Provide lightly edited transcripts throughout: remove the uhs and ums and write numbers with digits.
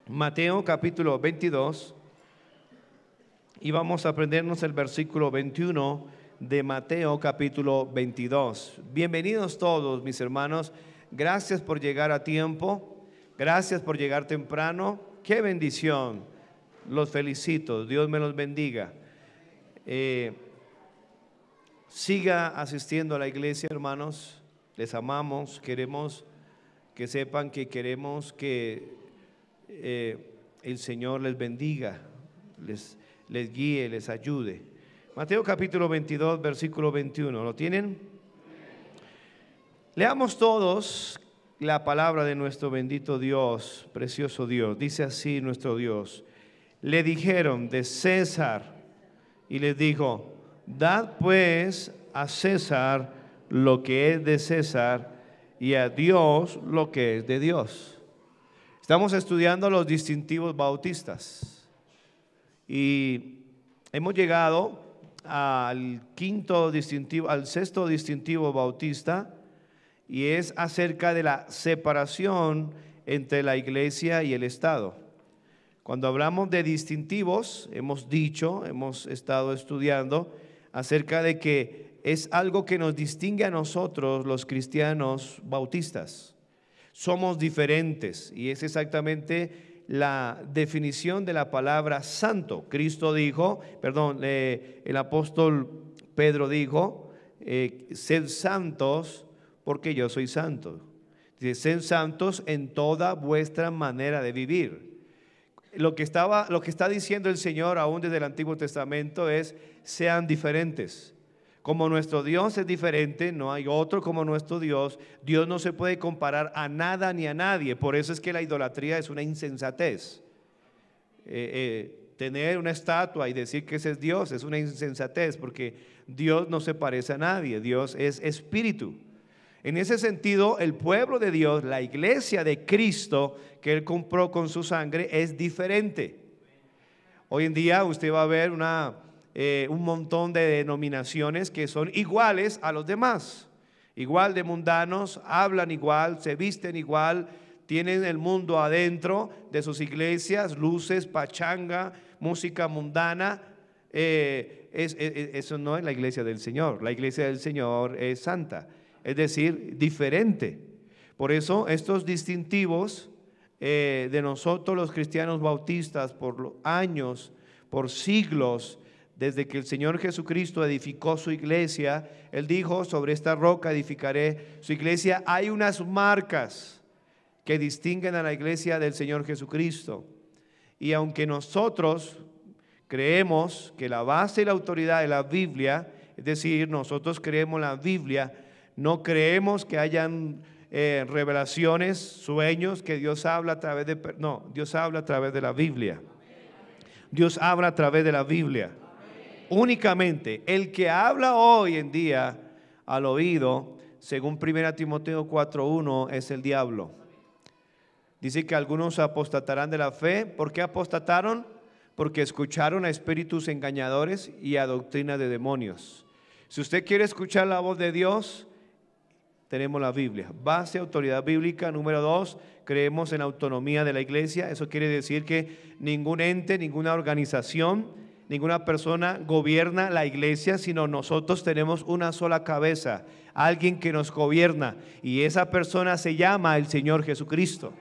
Mateo capítulo 22 y vamos a aprendernos el versículo 21 de Mateo capítulo 22. Bienvenidos todos, mis hermanos. Gracias por llegar a tiempo. Gracias por llegar temprano. ¡Qué bendición! Los felicito. Dios me los bendiga. Siga asistiendo a la iglesia, hermanos. Les amamos. Queremos que sepan que queremos que el Señor les bendiga, les guíe, les ayude. Mateo capítulo 22, versículo 21. ¿Lo tienen? Leamos todos la palabra de nuestro bendito Dios, precioso Dios. Dice así nuestro Dios: le dijeron de César, y les dijo: dad pues a César lo que es de César, y a Dios lo que es de Dios. Estamos estudiando los distintivos bautistas y hemos llegado al sexto distintivo bautista, y es acerca de la separación entre la iglesia y el Estado. Cuando hablamos de distintivos, hemos estado estudiando acerca de que es algo que nos distingue a nosotros, los cristianos bautistas. Somos diferentes, y es exactamente la definición de la palabra santo. El apóstol Pedro dijo: sed santos porque yo soy santo. Dice: sed santos en toda vuestra manera de vivir. Lo que está diciendo el Señor aún desde el Antiguo Testamento es: sean diferentes. Como nuestro Dios es diferente, no hay otro como nuestro Dios. Dios no se puede comparar a nada ni a nadie. Por eso es que la idolatría es una insensatez. Tener una estatua y decir que ese es Dios es una insensatez, porque Dios no se parece a nadie. Dios es espíritu. En ese sentido, el pueblo de Dios, la iglesia de Cristo que Él compró con su sangre, es diferente. Hoy en día usted va a ver un montón de denominaciones que son iguales a los demás, igual de mundanos, hablan igual, se visten igual, tienen el mundo adentro de sus iglesias, luces, pachanga, música mundana. Eso no es la iglesia del Señor. La iglesia del Señor es santa, es decir, diferente. Por eso estos distintivos de nosotros los cristianos bautistas, por años, por siglos, desde que el Señor Jesucristo edificó su iglesia, Él dijo: sobre esta roca edificaré su iglesia. Hay unas marcas que distinguen a la iglesia del Señor Jesucristo. Y aunque nosotros creemos que la base y la autoridad de la Biblia, es decir, nosotros creemos la Biblia, no creemos que hayan revelaciones, sueños que Dios habla a través de... No, Dios habla a través de la Biblia. Dios habla a través de la Biblia. Únicamente el que habla hoy en día al oído, según 1 Timoteo 4:1, es el diablo. Dice que algunos apostatarán de la fe. ¿Por qué apostataron? Porque escucharon a espíritus engañadores y a doctrina de demonios. Si usted quiere escuchar la voz de Dios, tenemos la Biblia. Base, autoridad bíblica. Número 2, creemos en autonomía de la iglesia. Eso quiere decir que ningún ente, ninguna organización, ninguna persona gobierna la iglesia, sino nosotros tenemos una sola cabeza, alguien que nos gobierna, y esa persona se llama el Señor Jesucristo.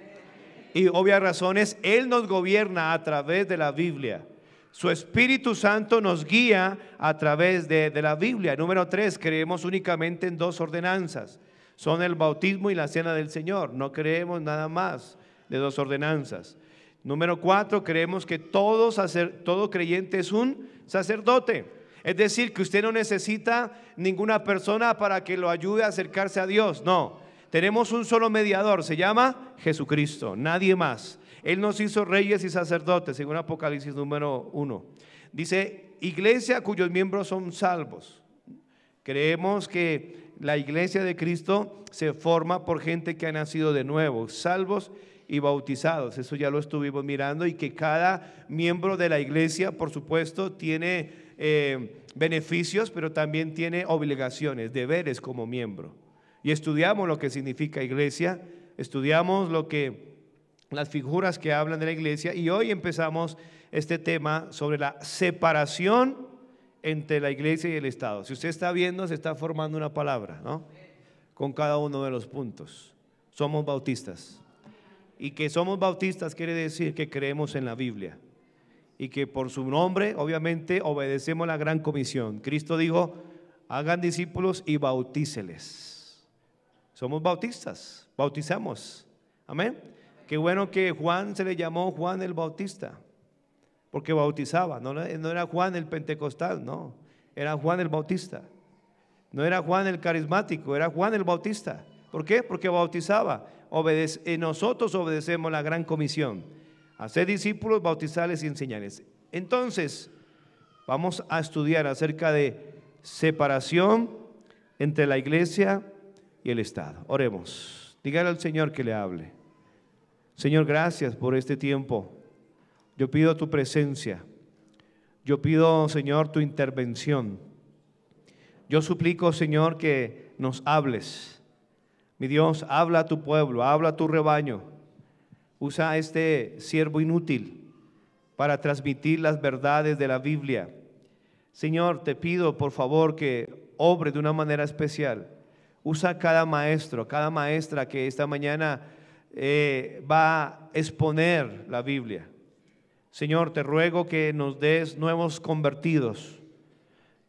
Y obvias razones, Él nos gobierna a través de la Biblia. Su Espíritu Santo nos guía a través de la Biblia. Número 3, creemos únicamente en 2 ordenanzas. Son el bautismo y la cena del Señor. No creemos nada más de 2 ordenanzas. Número 4, creemos que todo creyente es un sacerdote. Es decir, que usted no necesita ninguna persona para que lo ayude a acercarse a Dios. No, tenemos un solo mediador, se llama Jesucristo, nadie más. Él nos hizo reyes y sacerdotes, según Apocalipsis número 1. Dice: iglesia cuyos miembros son salvos. Creemos que la iglesia de Cristo se forma por gente que ha nacido de nuevo, salvos y bautizados. Eso ya lo estuvimos mirando, y que cada miembro de la iglesia, por supuesto, tiene beneficios, pero también tiene obligaciones, deberes como miembro. Y estudiamos lo que significa iglesia, estudiamos lo que las figuras que hablan de la iglesia, y hoy empezamos este tema sobre la separación entre la iglesia y el Estado. Si usted está viendo, se está formando una palabra, ¿no? Con cada uno de los puntos. Somos bautistas. Y que somos bautistas quiere decir que creemos en la Biblia. Y que por su nombre, obviamente, obedecemos la gran comisión. Cristo dijo, hagan discípulos y bautíceles. Somos bautistas, bautizamos. Amén. Qué bueno que Juan se le llamó Juan el Bautista, porque bautizaba. No era Juan el Pentecostal, no. Era Juan el Bautista. No era Juan el carismático, era Juan el Bautista. ¿Por qué? Porque bautizaba. Nosotros obedecemos la gran comisión: hacer discípulos, bautizarles y enseñarles. Entonces, vamos a estudiar acerca de separación entre la iglesia y el Estado. Oremos. Dígale al Señor que le hable. Señor, gracias por este tiempo. Yo pido tu presencia. Yo pido, Señor, tu intervención. Yo suplico, Señor, que nos hables. Mi Dios, habla a tu pueblo, habla a tu rebaño. Usa a este siervo inútil para transmitir las verdades de la Biblia. Señor, te pido por favor que obre de una manera especial. Usa a cada maestro, cada maestra que esta mañana va a exponer la Biblia. Señor, te ruego que nos des nuevos convertidos.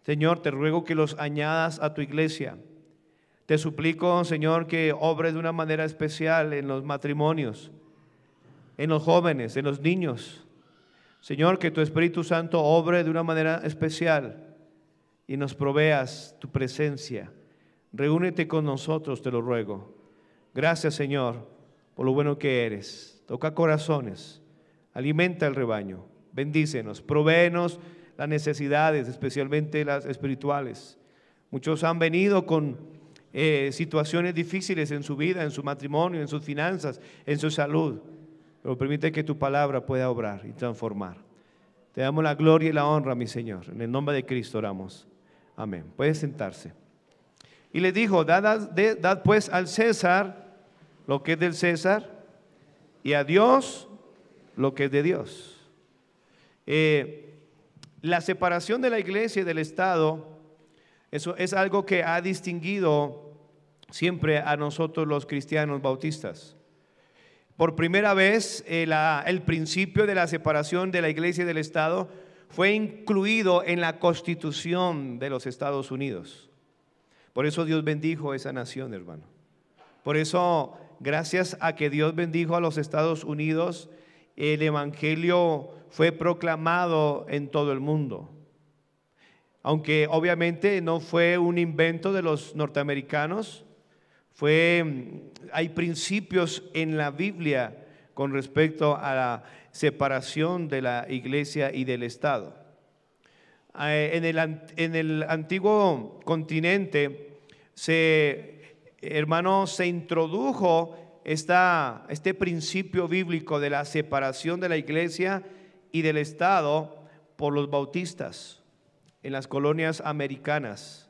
Señor, te ruego que los añadas a tu iglesia. Te suplico, Señor, que obres de una manera especial en los matrimonios, en los jóvenes, en los niños. Señor, que tu Espíritu Santo obre de una manera especial y nos proveas tu presencia. Reúnete con nosotros, te lo ruego. Gracias, Señor, por lo bueno que eres. Toca corazones, alimenta el rebaño, bendícenos, provéenos las necesidades, especialmente las espirituales. Muchos han venido con situaciones difíciles en su vida, en su matrimonio, en sus finanzas, en su salud. Pero permite que tu palabra pueda obrar y transformar. Te damos la gloria y la honra, mi Señor. En el nombre de Cristo oramos. Amén. Puede sentarse. Y le dijo, dad pues al César lo que es del César y a Dios lo que es de Dios. La separación de la iglesia y del Estado, eso es algo que ha distinguido siempre a nosotros los cristianos bautistas. Por primera vez, el principio de la separación de la iglesia y del Estado fue incluido en la Constitución de los Estados Unidos. Por eso Dios bendijo esa nación, hermano. Por eso, gracias a que Dios bendijo a los Estados Unidos, el evangelio fue proclamado en todo el mundo. Aunque obviamente no fue un invento de los norteamericanos, hay principios en la Biblia con respecto a la separación de la iglesia y del Estado. En el antiguo continente se introdujo este principio bíblico de la separación de la iglesia y del Estado por los bautistas en las colonias americanas.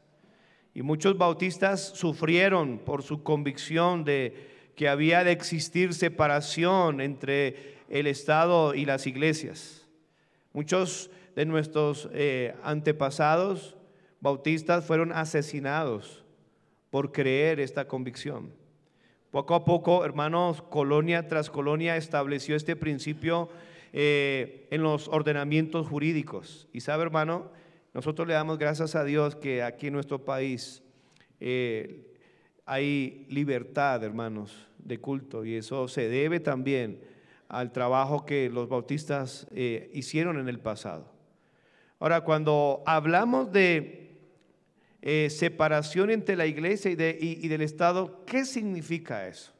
Y muchos bautistas sufrieron por su convicción de que había de existir separación entre el Estado y las iglesias. Muchos de nuestros antepasados bautistas fueron asesinados por creer esta convicción. Poco a poco, hermanos, colonia tras colonia estableció este principio en los ordenamientos jurídicos. Y sabe, hermano, nosotros le damos gracias a Dios que aquí en nuestro país hay libertad, hermanos, de culto, y eso se debe también al trabajo que los bautistas hicieron en el pasado. Ahora, cuando hablamos de separación entre la iglesia y del Estado, ¿qué significa eso?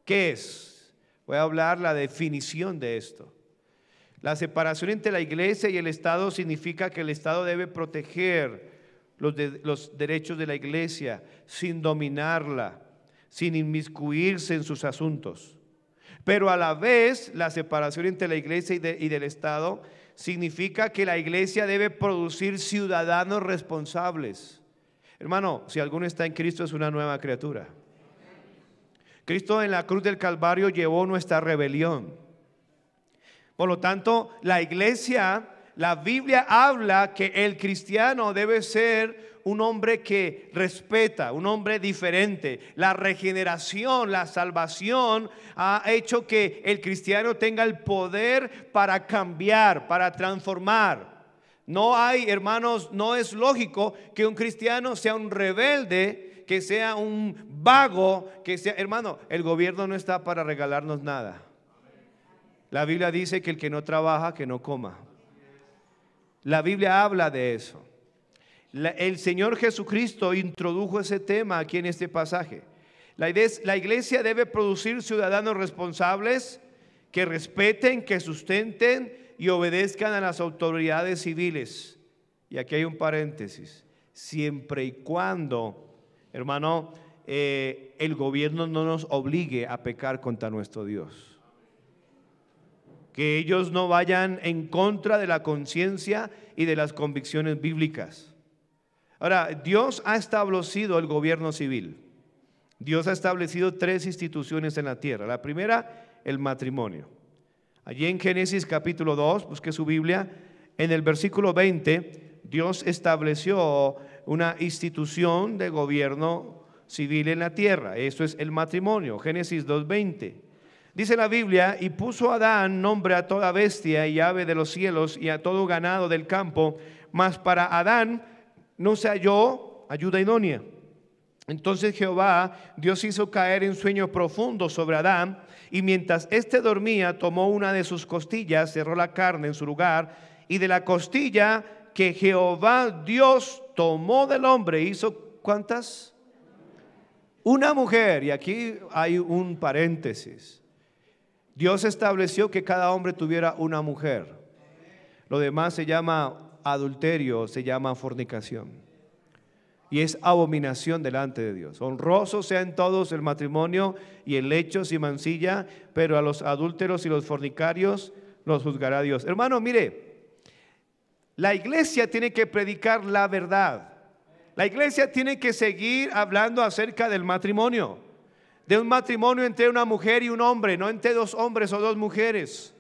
¿Qué es? Voy a hablar la definición de esto. La separación entre la iglesia y el Estado significa que el Estado debe proteger los derechos de la iglesia sin dominarla, sin inmiscuirse en sus asuntos. Pero a la vez, la separación entre la iglesia y del Estado significa que la iglesia debe producir ciudadanos responsables. Hermano, si alguno está en Cristo es una nueva criatura. Cristo en la cruz del Calvario llevó nuestra rebelión. Por lo tanto, la iglesia, la Biblia habla que el cristiano debe ser un hombre que respeta, un hombre diferente. La regeneración, la salvación ha hecho que el cristiano tenga el poder para cambiar, para transformar. No hay, hermanos, no es lógico que un cristiano sea un rebelde, que sea un vago, que sea, hermano, el gobierno no está para regalarnos nada. La Biblia dice que el que no trabaja, que no coma. La Biblia habla de eso. El Señor Jesucristo introdujo ese tema aquí en este pasaje. La iglesia debe producir ciudadanos responsables que respeten, que sustenten y obedezcan a las autoridades civiles. Y aquí hay un paréntesis. Siempre y cuando, hermano, el gobierno no nos obligue a pecar contra nuestro Dios. Que ellos no vayan en contra de la conciencia y de las convicciones bíblicas. Ahora, Dios ha establecido el gobierno civil. Dios ha establecido 3 instituciones en la tierra. La primera, el matrimonio. Allí en Génesis capítulo 2, busque su Biblia, en el versículo 20, Dios estableció una institución de gobierno civil en la tierra. Eso es el matrimonio, Génesis 2:20. Dice la Biblia, y puso Adán nombre a toda bestia y ave de los cielos y a todo ganado del campo, mas para Adán no se halló ayuda idónea. Entonces Jehová, Dios hizo caer en sueño profundo sobre Adán, y mientras éste dormía, tomó una de sus costillas, cerró la carne en su lugar, y de la costilla que Jehová Dios tomó del hombre, hizo ¿cuántas? Una mujer, y aquí hay un paréntesis. Dios estableció que cada hombre tuviera una mujer. Lo demás se llama adulterio, se llama fornicación. Y es abominación delante de Dios. Honrosos sean todos el matrimonio y el lecho sin mancilla, pero a los adúlteros y los fornicarios los juzgará Dios. Hermano, mire, la iglesia tiene que predicar la verdad. La iglesia tiene que seguir hablando acerca del matrimonio. De un matrimonio entre una mujer y un hombre, no entre 2 hombres o 2 mujeres.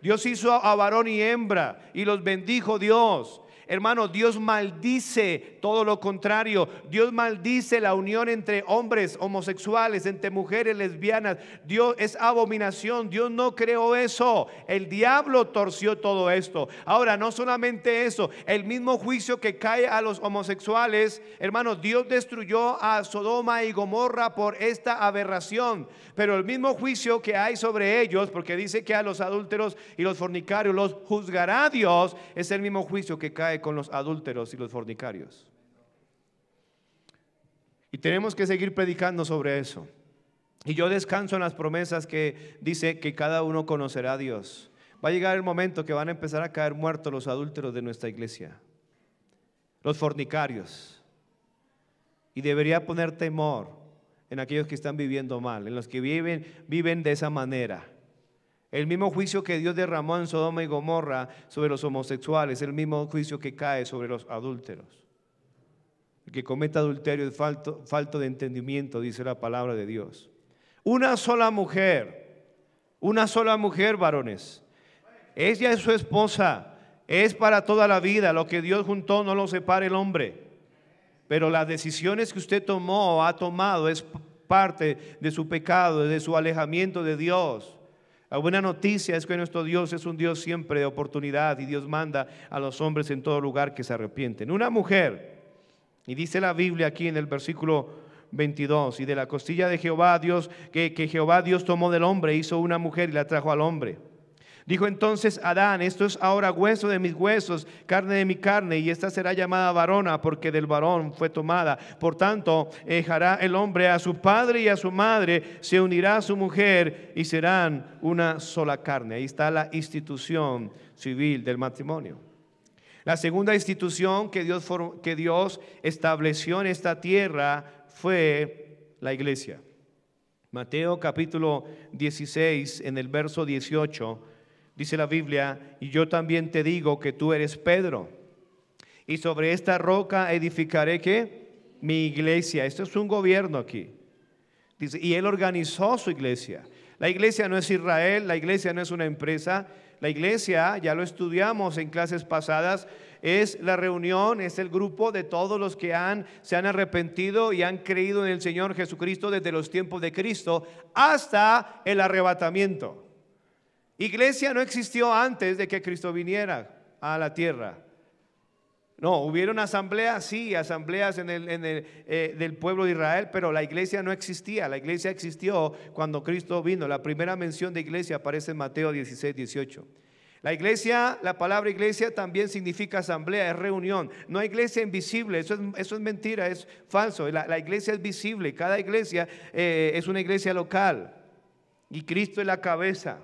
Dios hizo a varón y hembra y los bendijo Dios. Hermano, Dios maldice todo lo contrario. Dios maldice la unión entre hombres homosexuales, entre mujeres lesbianas. Dios es abominación. Dios no creó eso. El diablo torció todo esto. Ahora, no solamente eso, el mismo juicio que cae a los homosexuales, hermano, Dios destruyó a Sodoma y Gomorra por esta aberración. Pero el mismo juicio que hay sobre ellos, porque dice que a los adúlteros y los fornicarios los juzgará Dios, es el mismo juicio que cae con los adúlteros y los fornicarios. Y tenemos que seguir predicando sobre eso. Y yo descanso en las promesas que dice que cada uno conocerá a Dios. Va a llegar el momento que van a empezar a caer muertos los adúlteros de nuestra iglesia, los fornicarios. Y debería poner temor en aquellos que están viviendo mal, en los que viven de esa manera. El mismo juicio que Dios derramó en Sodoma y Gomorra sobre los homosexuales, el mismo juicio que cae sobre los adúlteros. El que cometa adulterio es falto de entendimiento, dice la palabra de Dios. Una sola mujer, varones. Ella es su esposa, es para toda la vida. Lo que Dios juntó no lo separa el hombre. Pero las decisiones que usted tomó o ha tomado es parte de su pecado, de su alejamiento de Dios. La buena noticia es que nuestro Dios es un Dios siempre de oportunidad y Dios manda a los hombres en todo lugar que se arrepienten. Una mujer, y dice la Biblia aquí en el versículo 22, y de la costilla de Jehová Dios, que Jehová Dios tomó del hombre, hizo una mujer y la trajo al hombre. Dijo entonces Adán, esto es ahora hueso de mis huesos, carne de mi carne, y esta será llamada varona, porque del varón fue tomada. Por tanto, dejará el hombre a su padre y a su madre, se unirá a su mujer y serán una sola carne. Ahí está la institución civil del matrimonio. La segunda institución que Dios estableció en esta tierra fue la iglesia. Mateo capítulo 16, en el verso 18, dice la Biblia, y yo también te digo que tú eres Pedro, y sobre esta roca edificaré ¿qué? Mi iglesia. Esto es un gobierno aquí. Dice, y Él organizó su iglesia. La iglesia no es Israel, la iglesia no es una empresa. La iglesia, ya lo estudiamos en clases pasadas, es la reunión, es el grupo de todos los que se han arrepentido y han creído en el Señor Jesucristo desde los tiempos de Cristo hasta el arrebatamiento. Iglesia no existió antes de que Cristo viniera a la tierra. No, hubieron asambleas, sí, asambleas del pueblo de Israel, pero la iglesia no existía. La iglesia existió cuando Cristo vino. La primera mención de iglesia aparece en Mateo 16, 18. La iglesia, la palabra iglesia también significa asamblea, es reunión. No hay iglesia invisible, eso es mentira, es falso. La iglesia es visible, cada iglesia es una iglesia local y Cristo es la cabeza.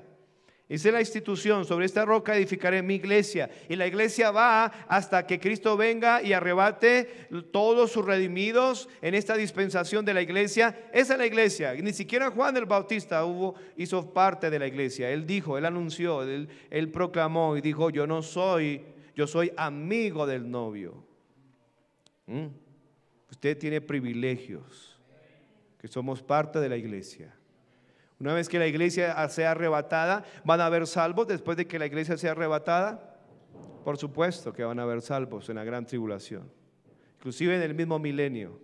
Esa es la institución, sobre esta roca edificaré mi iglesia. Y la iglesia va hasta que Cristo venga y arrebate todos sus redimidos en esta dispensación de la iglesia. Esa es la iglesia. Ni siquiera Juan el Bautista hizo parte de la iglesia. Él dijo, él anunció, él proclamó y dijo, yo soy amigo del novio. Usted tiene privilegios, que somos parte de la iglesia. Una vez que la iglesia sea arrebatada, ¿van a haber salvos después de que la iglesia sea arrebatada? Por supuesto que van a haber salvos en la gran tribulación, inclusive en el mismo milenio,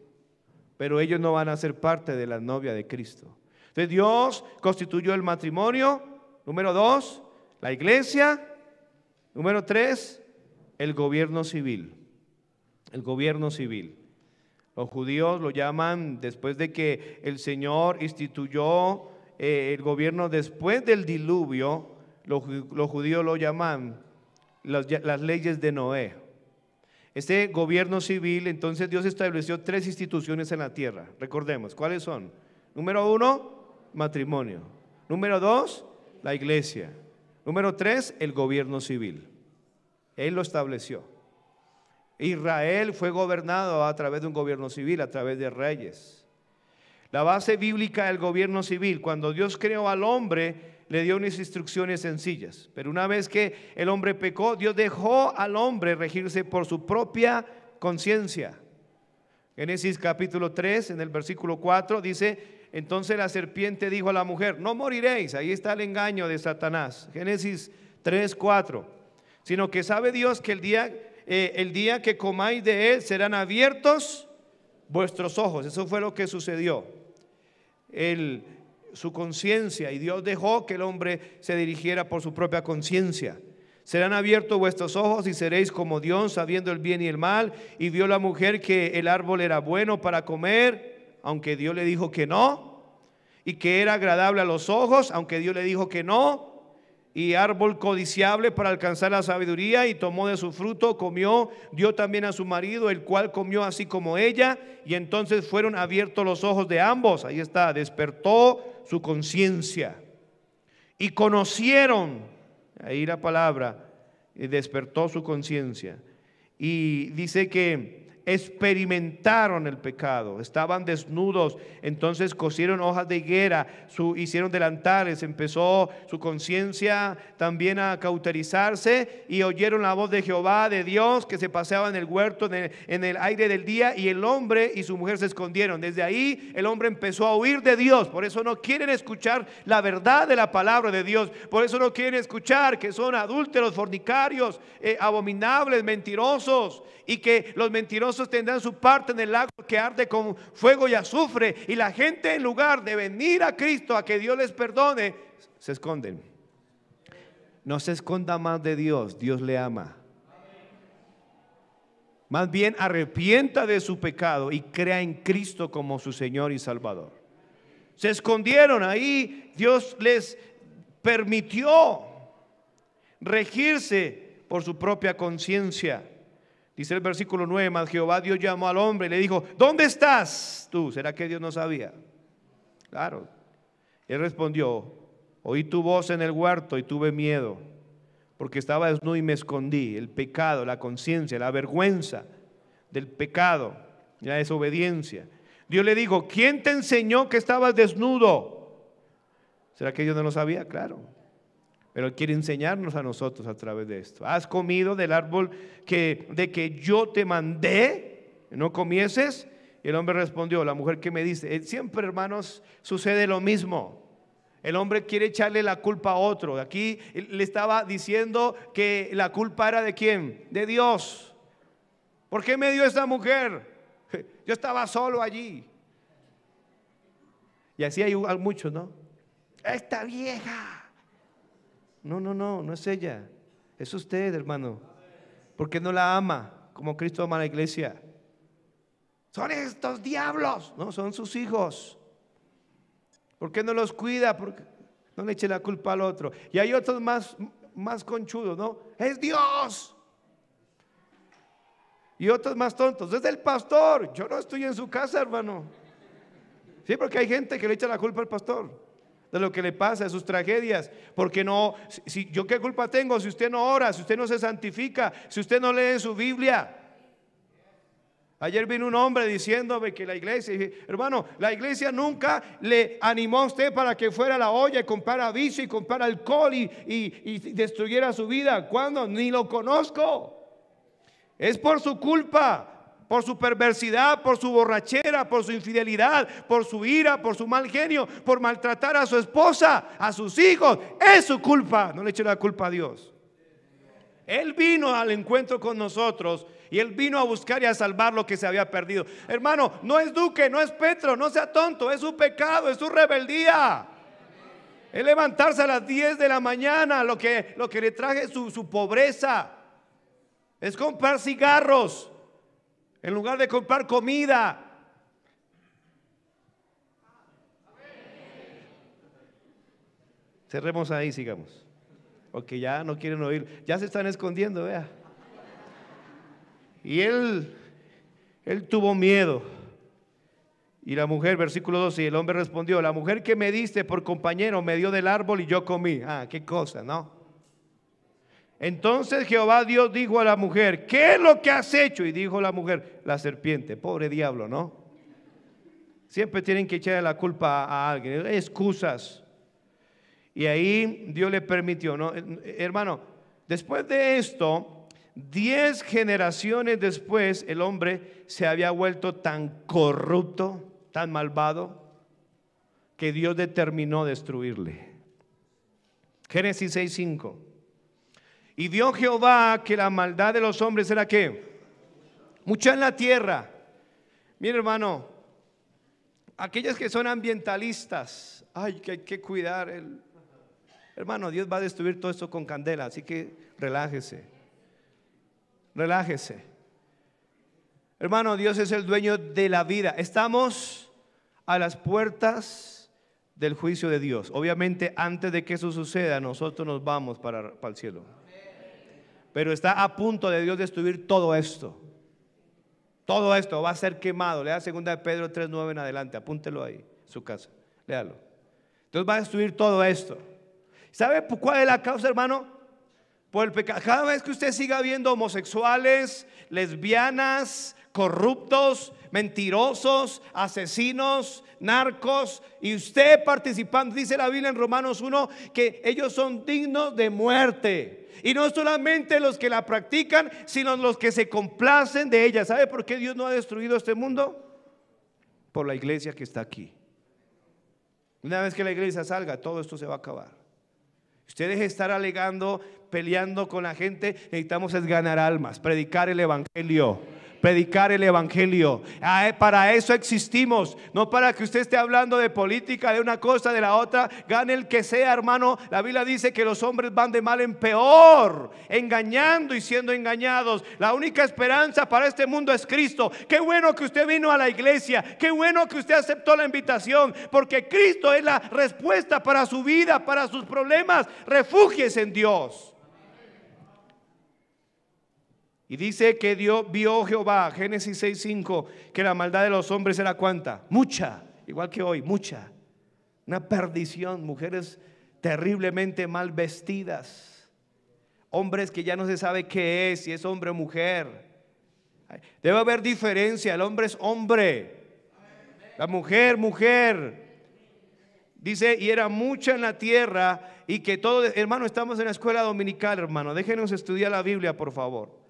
pero ellos no van a ser parte de la novia de Cristo. Entonces Dios constituyó el matrimonio. Número 2, la iglesia. Número 3, el gobierno civil. El gobierno civil. Los judíos lo llaman, después de que el Señor instituyó el gobierno después del diluvio, los judíos lo llaman las leyes de Noé. Este gobierno civil, entonces Dios estableció 3 instituciones en la tierra. Recordemos, ¿cuáles son? Número 1, matrimonio. Número 2, la iglesia. Número 3, el gobierno civil. Él lo estableció. Israel fue gobernado a través de un gobierno civil, a través de reyes. La base bíblica del gobierno civil, cuando Dios creó al hombre, le dio unas instrucciones sencillas. Pero una vez que el hombre pecó, Dios dejó al hombre regirse por su propia conciencia. Génesis capítulo 3, en el versículo 4, dice, entonces la serpiente dijo a la mujer, no moriréis. Ahí está el engaño de Satanás. Génesis 3, 4. Sino que sabe Dios que el día que comáis de él serán abiertos vuestros ojos. Eso fue lo que sucedió. Su conciencia, y Dios dejó que el hombre se dirigiera por su propia conciencia. Serán abiertos vuestros ojos y seréis como Dios, sabiendo el bien y el mal. Y vio la mujer que el árbol era bueno para comer, aunque Dios le dijo que no, y que era agradable a los ojos, aunque Dios le dijo que no, y árbol codiciable para alcanzar la sabiduría, y tomó de su fruto, comió, dio también a su marido, el cual comió así como ella, y entonces fueron abiertos los ojos de ambos. Ahí está, despertó su conciencia y conocieron, ahí la palabra, despertó su conciencia, y dice que experimentaron el pecado, estaban desnudos, entonces cosieron hojas de higuera, hicieron delantales, empezó su conciencia también a cauterizarse, y oyeron la voz de Jehová, de Dios, que se paseaba en el huerto en el aire del día, y el hombre y su mujer se escondieron. Desde ahí el hombre empezó a huir de Dios. Por eso no quieren escuchar la verdad de la palabra de Dios, por eso no quieren escuchar que son adúlteros, fornicarios, abominables, mentirosos, y que los mentirosos tendrán su parte en el lago que arde con fuego y azufre. Y la gente, en lugar de venir a Cristo a que Dios les perdone, se esconden. No se esconda más de Dios, Dios le ama. Más bien arrepienta de su pecado y crea en Cristo como su Señor y Salvador. Se escondieron ahí, Dios les permitió regirse por su propia conciencia. Dice el versículo 9, mas Jehová Dios llamó al hombre y le dijo, ¿dónde estás tú? ¿Será que Dios no sabía? Claro. Él respondió, oí tu voz en el huerto y tuve miedo, porque estaba desnudo y me escondí. El pecado, la conciencia, la vergüenza del pecado, la desobediencia. Dios le dijo, ¿quién te enseñó que estabas desnudo? ¿Será que Dios no lo sabía? Claro. Pero Él quiere enseñarnos a nosotros a través de esto. ¿Has comido del árbol de que yo te mandé, no comieses? Y el hombre respondió, la mujer que me dice, siempre, hermanos, sucede lo mismo. El hombre quiere echarle la culpa a otro. Aquí le estaba diciendo que la culpa era ¿de quién? De Dios. ¿Por qué me dio esta mujer? Yo estaba solo allí. Y así hay muchos, ¿no? Esta vieja. No es ella. Es usted, hermano. Porque no la ama como Cristo ama a la iglesia. Son estos diablos. No, son sus hijos. ¿Por qué no los cuida? Porque no le eche la culpa al otro. Y hay otros más conchudos, ¿no? Es Dios. Y otros más tontos, es el pastor. Yo no estoy en su casa, hermano. Sí, porque hay gente que le echa la culpa al pastor de lo que le pasa, de sus tragedias. Porque no, si yo qué culpa tengo si usted no ora, si usted no se santifica, si usted no lee su Biblia. Ayer vino un hombre diciéndome que la iglesia, y dije, hermano, la iglesia nunca le animó a usted para que fuera a la olla y comprara vicio y comprara alcohol y destruyera su vida. ¿Cuándo? Ni lo conozco. Es por su culpa, por su perversidad, por su borrachera, por su infidelidad, por su ira, por su mal genio, por maltratar a su esposa, a sus hijos. Es su culpa. No le eche la culpa a Dios. Él vino al encuentro con nosotros y Él vino a buscar y a salvar lo que se había perdido. Hermano, no es Duque, no es Petro, no sea tonto. Es su pecado, es su rebeldía. Es levantarse a las 10 de la mañana, lo que le traje su pobreza. Es comprar cigarros en lugar de comprar comida. Cerremos ahí, sigamos. Porque ya no quieren oír, ya se están escondiendo, vea. Y él tuvo miedo. Y la mujer, versículo 12, y el hombre respondió, la mujer que me diste por compañero me dio del árbol y yo comí. Qué cosa, ¿no? Entonces Jehová Dios dijo a la mujer, ¿qué es lo que has hecho? Y dijo la mujer, la serpiente. Pobre diablo, ¿no? Siempre tienen que echarle la culpa a alguien, excusas. Y ahí Dios le permitió, ¿no? Hermano, después de esto, 10 generaciones después, el hombre se había vuelto tan corrupto, tan malvado, que Dios determinó destruirle. Génesis 6:5. Y vio Jehová que la maldad de los hombres era ¿qué? Mucha en la tierra. Mire, hermano, aquellos que son ambientalistas, que hay que cuidar hermano, Dios va a destruir todo esto con candela, así que relájese. Relájese. Hermano, Dios es el dueño de la vida. Estamos a las puertas del juicio de Dios. Obviamente, antes de que eso suceda, nosotros nos vamos para el cielo. Pero está a punto de Dios destruir todo esto. Todo esto va a ser quemado. Lea 2 de Pedro 3:9 en adelante. Apúntelo ahí, en su casa. Léalo. Entonces va a destruir todo esto. ¿Sabe cuál es la causa, hermano? Por el pecado. Cada vez que usted siga viendo homosexuales, lesbianas, corruptos, mentirosos, asesinos, narcos, y usted participando, dice la Biblia en Romanos 1 que ellos son dignos de muerte. Y no solamente los que la practican, sino los que se complacen de ella. ¿Sabe por qué Dios no ha destruido este mundo? Por la iglesia que está aquí. Una vez que la iglesia salga, todo esto se va a acabar. Usted deje de estar alegando, peleando con la gente. Necesitamos es ganar almas, predicar el evangelio. Predicar el evangelio. Para eso existimos, no para que usted esté hablando de política, de una cosa, de la otra. Gane el que sea, hermano. La Biblia dice que los hombres van de mal en peor, engañando y siendo engañados. La única esperanza para este mundo es Cristo. Qué bueno que usted vino a la iglesia, qué bueno que usted aceptó la invitación, porque Cristo es la respuesta para su vida, para sus problemas. Refúgiese en Dios. Y dice que vio Jehová, Génesis 6:5, que la maldad de los hombres era ¿cuánta? Mucha, igual que hoy, mucha. Una perdición, mujeres terriblemente mal vestidas, hombres que ya no se sabe qué es, si es hombre o mujer. Debe haber diferencia, el hombre es hombre, la mujer, mujer. Dice, y era mucha en la tierra, y que todo, hermano, estamos en la escuela dominical, hermano, déjenos estudiar la Biblia, por favor.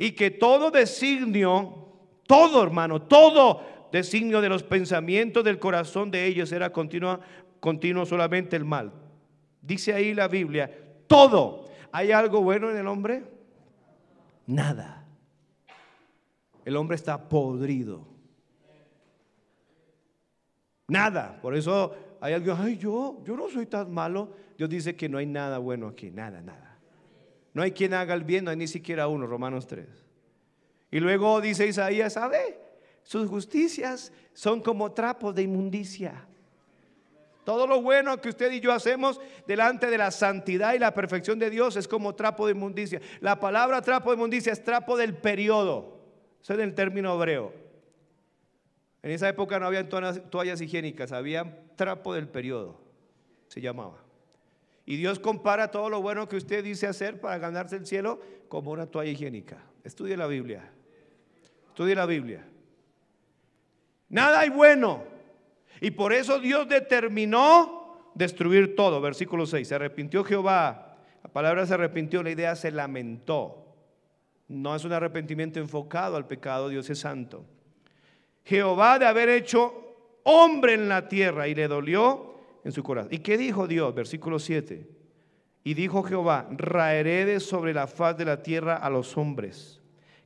Y que todo designio, todo, hermano, todo designio de los pensamientos del corazón de ellos era continuo solamente el mal. Dice ahí la Biblia, todo. ¿Hay algo bueno en el hombre? Nada. El hombre está podrido. Nada. Por eso hay alguien, ay, yo no soy tan malo. Dios dice que no hay nada bueno aquí, nada. No hay quien haga el bien, no hay ni siquiera uno, Romanos 3. Y luego dice Isaías, ¿sabe? Sus justicias son como trapos de inmundicia. Todo lo bueno que usted y yo hacemos delante de la santidad y la perfección de Dios es como trapo de inmundicia. La palabra trapo de inmundicia es trapo del periodo. Eso es el término hebreo. En esa época no había toallas higiénicas, había trapo del periodo, se llamaba. Y Dios compara todo lo bueno que usted dice hacer para ganarse el cielo como una toalla higiénica. Estudie la Biblia. Estudie la Biblia. Nada hay bueno. Y por eso Dios determinó destruir todo. Versículo 6. Se arrepintió Jehová. La palabra se arrepintió, la idea se lamentó. No es un arrepentimiento enfocado al pecado, Dios es santo. Jehová de haber hecho hombre en la tierra, y le dolió en su corazón. ¿Y qué dijo Dios? Versículo 7. Y dijo Jehová, raeré de sobre la faz de la tierra a los hombres,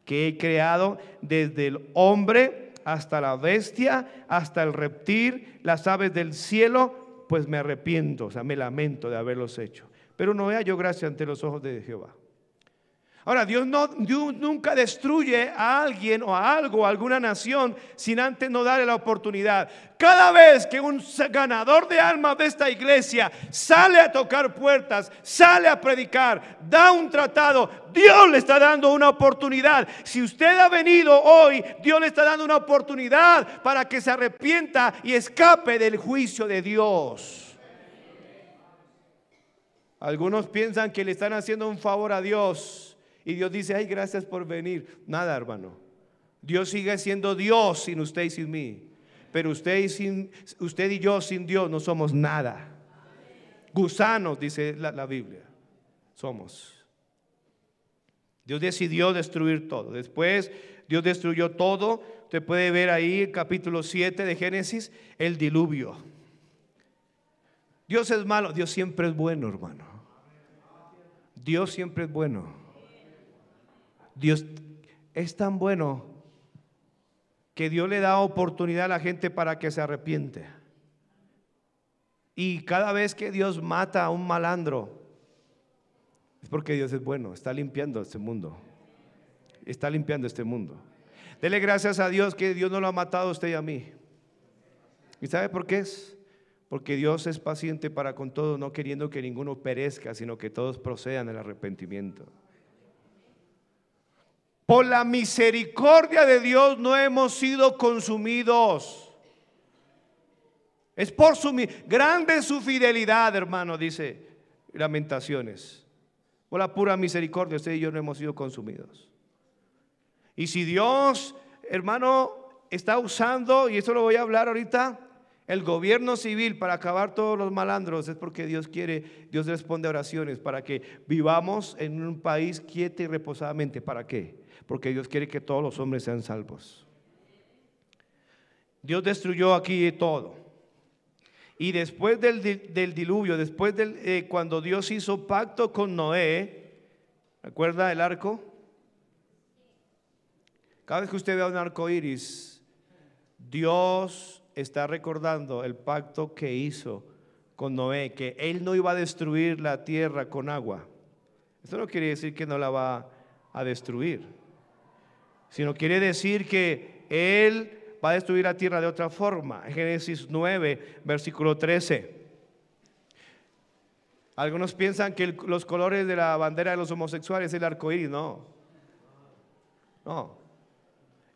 que he creado, desde el hombre hasta la bestia, hasta el reptil, las aves del cielo, pues me arrepiento, o sea, me lamento de haberlos hecho. Pero no halló gracia ante los ojos de Jehová. Ahora, Dios nunca destruye a alguien o a algo, a alguna nación, sin antes no darle la oportunidad. Cada vez que un ganador de almas de esta iglesia sale a tocar puertas, sale a predicar, da un tratado, Dios le está dando una oportunidad. Si usted ha venido hoy, Dios le está dando una oportunidad para que se arrepienta y escape del juicio de Dios. Algunos piensan que le están haciendo un favor a Dios. Y Dios dice, ay, gracias por venir. Nada, hermano. Dios sigue siendo Dios sin usted y sin mí. Pero usted y yo sin Dios no somos nada. Gusanos, dice la Biblia. Somos. Dios decidió destruir todo. Después Dios destruyó todo. Usted puede ver ahí el capítulo 7 de Génesis, el diluvio. Dios es malo. Dios siempre es bueno, hermano. Dios siempre es bueno. Dios es tan bueno que Dios le da oportunidad a la gente para que se arrepiente. Y cada vez que Dios mata a un malandro, es porque Dios es bueno, está limpiando este mundo. Está limpiando este mundo. Dele gracias a Dios que Dios no lo ha matado a usted y a mí. ¿Y sabe por qué es? Porque Dios es paciente para con todos, no queriendo que ninguno perezca, sino que todos procedan al arrepentimiento. Por la misericordia de Dios no hemos sido consumidos. Es por grande su fidelidad, hermano, dice Lamentaciones. Por la pura misericordia usted y yo no hemos sido consumidos. Y si Dios, hermano, está usando, y esto lo voy a hablar ahorita, el gobierno civil para acabar todos los malandros, es porque Dios quiere, Dios responde a oraciones para que vivamos en un país quieto y reposadamente. ¿Para qué? Porque Dios quiere que todos los hombres sean salvos. Dios destruyó aquí todo. Y después del diluvio, después cuando Dios hizo pacto con Noé, ¿recuerda el arco? Cada vez que usted vea un arco iris, Dios está recordando el pacto que hizo con Noé, que él no iba a destruir la tierra con agua. Esto no quiere decir que no la va a destruir, sino quiere decir que él va a destruir la tierra de otra forma. Génesis 9, versículo 13. Algunos piensan que los colores de la bandera de los homosexuales es el arco iris. No.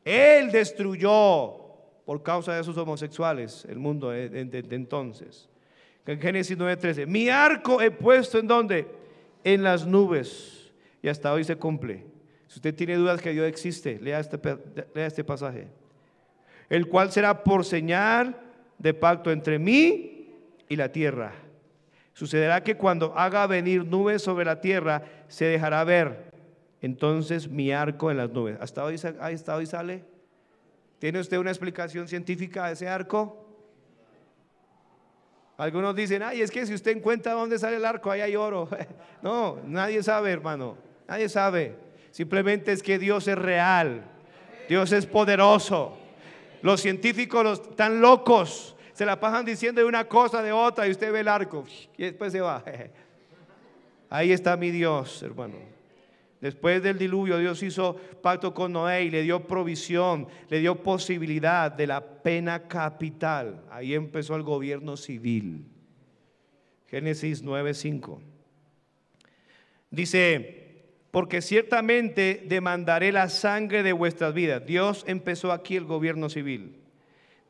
Él destruyó por causa de sus homosexuales el mundo de entonces. En Génesis 9:13, mi arco he puesto ¿en dónde? En las nubes. Y hasta hoy se cumple. Si usted tiene dudas que Dios existe, lea este pasaje. El cual será por señal de pacto entre mí y la tierra. Sucederá que cuando haga venir nubes sobre la tierra, se dejará ver entonces mi arco en las nubes. Hasta hoy sale. ¿Tiene usted una explicación científica de ese arco? Algunos dicen, ay, es que si usted encuentra dónde sale el arco, ahí hay oro. No, nadie sabe, hermano, nadie sabe. Simplemente es que Dios es real, Dios es poderoso. Los científicos están locos, se la pasan diciendo de una cosa de otra y usted ve el arco y después se va. Ahí está mi Dios, hermano. Después del diluvio, Dios hizo pacto con Noé y le dio provisión, le dio posibilidad de la pena capital. Ahí empezó el gobierno civil. Génesis 9:5. Dice, porque ciertamente demandaré la sangre de vuestras vidas. Dios empezó aquí el gobierno civil.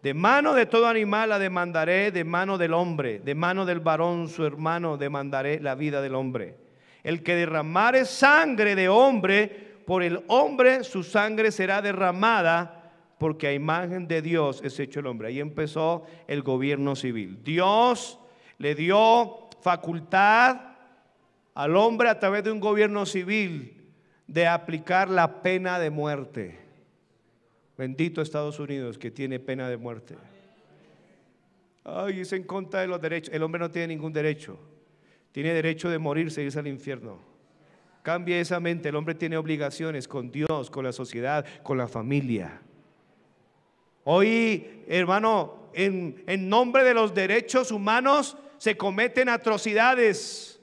De mano de todo animal la demandaré, de mano del hombre, de mano del varón su hermano demandaré la vida del hombre. El que derramare sangre de hombre, por el hombre su sangre será derramada, porque a imagen de Dios es hecho el hombre. Ahí empezó el gobierno civil. Dios le dio facultad al hombre a través de un gobierno civil de aplicar la pena de muerte. Bendito Estados Unidos que tiene pena de muerte. Ay, es en contra de los derechos. El hombre no tiene ningún derecho. Tiene derecho de morirse y irse al infierno. Cambie esa mente. El hombre tiene obligaciones con Dios, con la sociedad, con la familia. Hoy, hermano, en nombre de los derechos humanos se cometen atrocidades.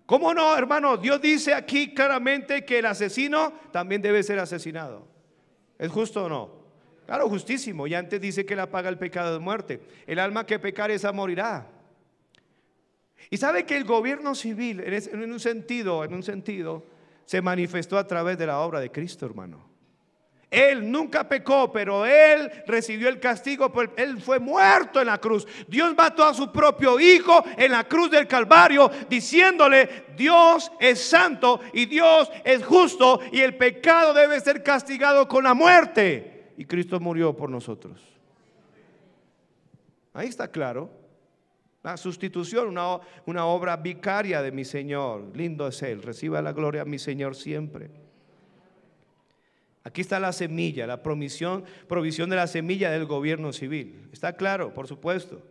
¿Cómo no, hermano? Dios dice aquí claramente que el asesino también debe ser asesinado. ¿Es justo o no? Claro, justísimo. Y antes dice que la paga el pecado de muerte. El alma que pecare esa morirá. Y sabe que el gobierno civil en un sentido se manifestó a través de la obra de Cristo, hermano. Él nunca pecó, pero él recibió el castigo, él fue muerto en la cruz. Dios mató a su propio hijo en la cruz del Calvario, diciéndole: Dios es santo y Dios es justo y el pecado debe ser castigado con la muerte. Y Cristo murió por nosotros. Ahí está claro. La sustitución, una obra vicaria de mi Señor. Lindo es Él, reciba la gloria a mi Señor siempre. Aquí está la semilla, la provisión de la semilla del gobierno civil. Está claro, por supuesto,